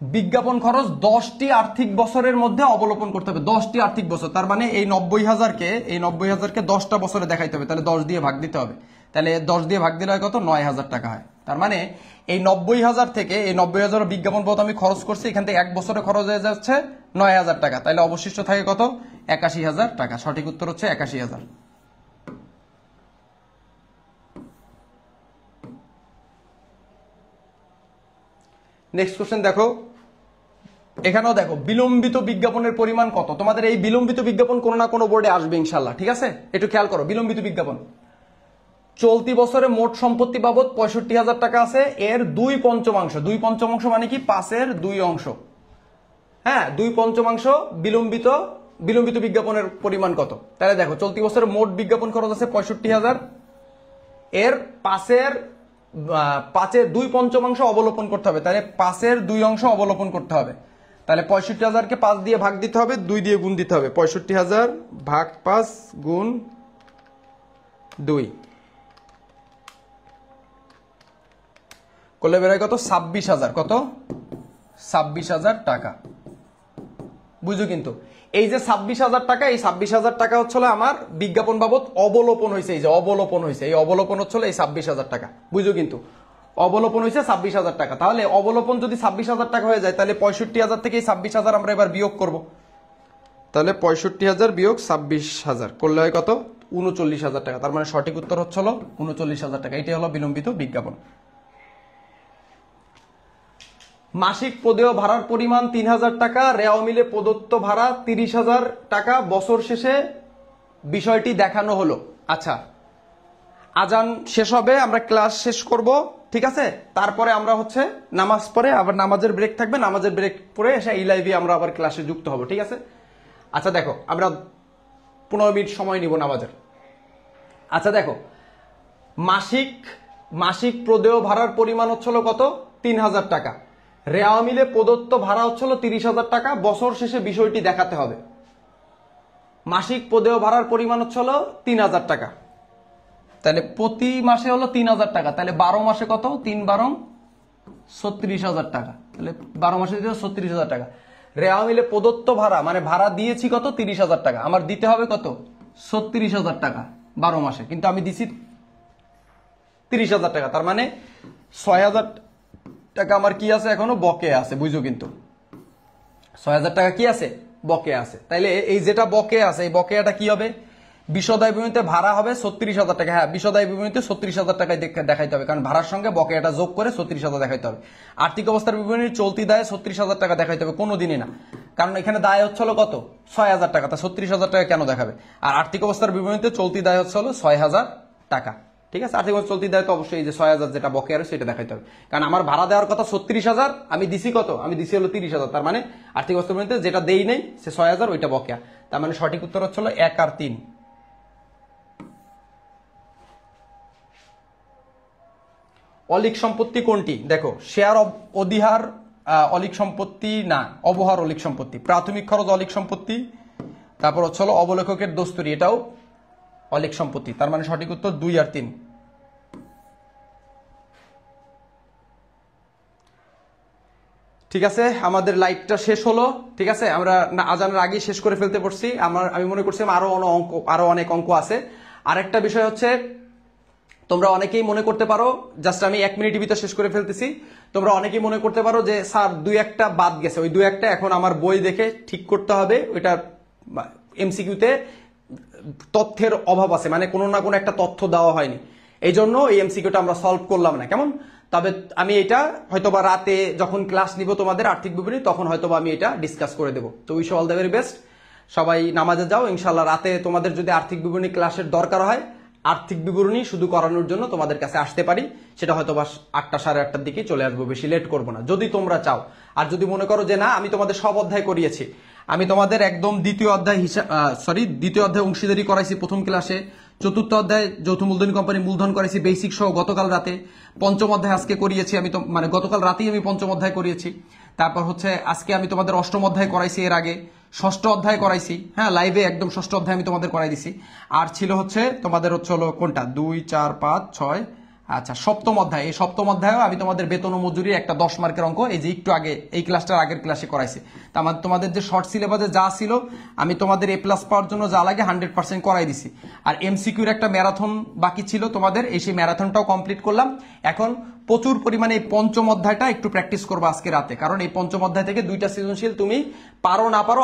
বিজ্ঞাপন খরচ 10টি আর্থিক বছরের মধ্যে অবলোকন করতে হবে, 10টি আর্থিক বছর, তার মানে এই 90,000কে 10টা বছরে দেখাইতে হবে, তাহলে 10 দিয়ে ভাগ দিতে হবে, তাহলে 10 দিয়ে ভাগ দিলে হয় কত? 9,000 টাকা হয়। তার মানে এই 90,000 থেকে এই 90,000 বিজ্ঞাপন বাবদ আমি খরচ করছি, এখান থেকে এক বছরে খরচ হয়ে যাচ্ছে 9,000 টাকা, তাহলে অবশিষ্ট থাকে কত? 81,000 টাকা। সঠিক উত্তর হচ্ছে 81,000। নেক্সট কোশ্চেন দেখো, এখানেও দেখো বিলম্বিত বিজ্ঞাপনের পরিমাণ কত। তোমাদের এই বিলম্বিত বিজ্ঞাপন কোনো না কোনো বোর্ডে আসবে ইনশাল্লাহ, ঠিক আছে? একটু খেয়াল করো, বিলম্বিত বিজ্ঞাপন চলতি বছরে মোট সম্পত্তি বাবদ 65,000 টাকা আছে, এর 2/5, 2/5 মানে কি? 5-এর 2 অংশ, হ্যাঁ, 2/5 বিলম্বিত বিজ্ঞাপনের পরিমাণ কত? তাহলে দেখো, চলতি বছরে মোট বিজ্ঞাপন খরচ আছে 65,000, এর 5-এর 2/5 অবলোকন করতে হবে, তাহলে 5-এর 2 অংশ অবলোকন করতে হবে, তাহলে 65,000কে 5 দিয়ে ভাগ দিতে হবে, 2 দিয়ে গুণ দিতে হবে, 65,000 ভাগ 5 গুণ 2 করলে বেরোয় কত? 26,000। কত? 26,000 টাকা, বুঝো? কিন্তু এই যে 26,000 টাকা, এই 26,000 টাকা হচ্ছে আমার বিজ্ঞাপন বাবদ অবলোপন হয়েছে, এই যে অবলোপন হয়েছে, এই অবলোপন হচ্ছে এই 26,000 টাকা, বুঝো? কিন্তু অবলোপন হয়েছে 26,000 টাকা, তাহলে অবলোপন যদি 26,000 টাকা হয়ে যায়, তাহলে 65,000 থেকে এই 26,000 আমরা এবার বিয়োগ করব, তাহলে 65,000 বিয়োগ 26,000 করলে হয় কত? 39,000 টাকা। তার মানে সঠিক উত্তর হচ্ছে 39,000 টাকা। এটাই হলো বিলম্বিত বিজ্ঞাপন। মাসিক প্রদেয় ভাড়ার পরিমাণ 3,000 টাকা, রেওয়া মিলে প্রদত্ত ভাড়া 30,000 টাকা, বছর শেষে বিষয়টি দেখানো হলো। আচ্ছা, আজান শেষ হবে, আমরা ক্লাস শেষ করব, ঠিক আছে? তারপরে আমরা হচ্ছে নামাজ পড়ে আবার নামাজের ব্রেক থাকবে, নামাজের ব্রেক পরে এসে এই লাইভে আমরা আবার ক্লাসে যুক্ত হব, ঠিক আছে? আচ্ছা দেখো, আমরা 15 মিনিট সময় নিব নামাজের। আচ্ছা দেখো, মাসিক প্রদেয় ভাড়ার পরিমাণ হচ্ছিল কত? 3,000 টাকা, রেওয়া মিলে প্রদত্ত ভাড়া হচ্ছিল 30,000 টাকা, বছর শেষে বিষয়টি দেখাতে হবে। মাসিক প্রদেয় ভাড়ার পরিমাণ হচ্ছিল 3,000 টাকা, তাহলে প্রতি মাসে হলো 3,000 টাকা, তাহলে 12 মাসে কত? 3/12 36,000 টাকা, তাহলে 12 মাসে দিতে 36,000 টাকা। রেওয়া মিলে প্রদত্ত ভাড়া মানে ভাড়া দিয়েছি কত? 30,000 টাকা, আমার দিতে হবে কত? 36,000 টাকা 12 মাসে, কিন্তু আমি দিছি 30,000 টাকা, তার মানে 6,000 টাকা আমার কি আছে? এখনো বকেয়া আছে, বুঝো? কিন্তু 6,000 টাকা কি আছে? বকেয়া আছে। তাইলে এই যেটা বকেয়া আছে, এই বকেয়াটা কি হবে? বিশদায় বিবরণীতে ভাড়া হবে 36,000 টাকা, হ্যাঁ, বিশদায় বিবরণীতে 36,000 টাকায় দেখাইতে হবে, কারণ ভাড়ার সঙ্গে বকেয়াটা যোগ করে 36,000 দেখাইতে হবে। আর্থিক অবস্থার বিবরণীর চলতি দায়ে 36,000 টাকা দেখাইতে হবে, কোনোদিনই না, কারণ এখানে দায় হচ্ছিল কত? 6,000 টাকা, তা 36,000 টাকা কেন দেখাবে? আর আর্থিক অবস্থার বিবরণীতে চলতি দায় হচ্ছিল 6,000 টাকা, ঠিক আছে? আর্থিক অবস্থা চলতি দায় তো অবশ্যই এই যে 6,000 যেটা বকেয়া আছে সেটা দেখাইতে হবে, কারণ আমার ভাড়া দেওয়ার কথা 36,000, আমি দিছি কত? আমি দিছি হলো 30,000, তার মানে আর্থিক অবস্থার বিবরণীতে যেটা দেই নেই সে 6,000, ওইটা বকেয়া, তার মানে সঠিক উত্তর হচ্ছিল 1 আর 3। অলিক সম্পত্তি কোনটি? দেখো, শেয়ার অধিহার অলিক সম্পত্তি না, অবহার অলিক সম্পত্তি। প্রাথমিক খরচ অলিক সম্পত্তি, তারপর হচ্ছে অবলেখকের দস্তুরি, এটাও অলিক সম্পত্তি, তার মানে সঠিক উত্তর 2 আর 3। ঠিক আছে, আমাদের লাইভটা শেষ হলো, ঠিক আছে? আমরা আজানের আগে শেষ করে ফেলতে পারছি, আমি মনে করছি আরো অনেক অঙ্ক আছে। আরেকটা বিষয় হচ্ছে, তোমরা অনেকেই মনে করতে পারো, জাস্ট আমি 1 মিনিটের ভিতর শেষ করে ফেলতেছি, তোমরা অনেকেই মনে করতে পারো যে স্যার 2-1টা বাদ গেছে, ওই 2-1টা এখন আমার বই দেখে ঠিক করতে হবে, ওইটা এমসিকিউতে তথ্যের অভাব আছে, মানে কোনো না কোনো একটা তথ্য দেওয়া হয়নি, এই জন্য এই এমসিকিউটা আমরা সলভ করলাম না, কেমন? তবে আমি এটা হয়তোবা রাতে যখন ক্লাস নিব তোমাদের আর্থিক বিবরণী, তখন হয়তোবা আমি এটা ডিসকাস করে দেবো। তো wish all the very best, সবাই নামাজে যাও, ইনশাল্লাহ রাতে তোমাদের যদি আর্থিক বিবরণী ক্লাসের দরকার হয় আর্থিক বিবরণী শুধু করানোর জন্য তোমাদের কাছে আসতে পারি, সেটা হয়তো বা 8টা সাড়ে 8টার দিকে চলে আসবো, বেশি লেট করবো না যদি তোমরা চাও। আর যদি মনে করো যে না আমি তোমাদের সব অধ্যায় করিয়েছি, আমি তোমাদের একদম দ্বিতীয় অধ্যায় অংশীদারি করাইছি প্রথম ক্লাসে, চতুর্থ অধ্যায় যৌথ মূলধনী কোম্পানি মূলধন করাইছি বেসিক সহ গতকাল রাতে, পঞ্চম অধ্যায় আজকে করিয়েছি আমি তো, মানে গতকাল রাতেই আমি পঞ্চম অধ্যায় করিয়েছি। তারপর হচ্ছে আজকে আমি তোমাদের অষ্টম অধ্যায় করাইছি, এর আগে ষষ্ঠ অধ্যায় করাইছি, হ্যাঁ লাইভে একদম ষষ্ঠ অধ্যায় আমি তোমাদের করাই দিছি। আর ছিল হচ্ছে তোমাদের হচ্ছে হলো কোনটা 2 4 5 6, আচ্ছা সপ্তম অধ্যায়, এই সপ্তম অধ্যায়ও আমি তোমাদের বেতন ও মজুরির একটা 10 মার্কের অঙ্ক এই যে একটু আগে এই ক্লাসটার আগের ক্লাসে করাইছি। তোমাদের যে শর্ট সিলেবাসে যা ছিল আমি তোমাদের A+ পাওয়ার জন্য যা লাগে 100% করাই দিছি। আর MCQর একটা ম্যারাথন বাকি ছিল তোমাদের, এই সেই ম্যারাথনটাও কমপ্লিট করলাম। এখন প্রচুর পরিমাণে এই পঞ্চম অধ্যায়টা একটু প্র্যাকটিস করবো আজকে রাতে, কারণ এই পঞ্চম অধ্যায় থেকে 2টা সৃজনশীল তুমি পারো না পারো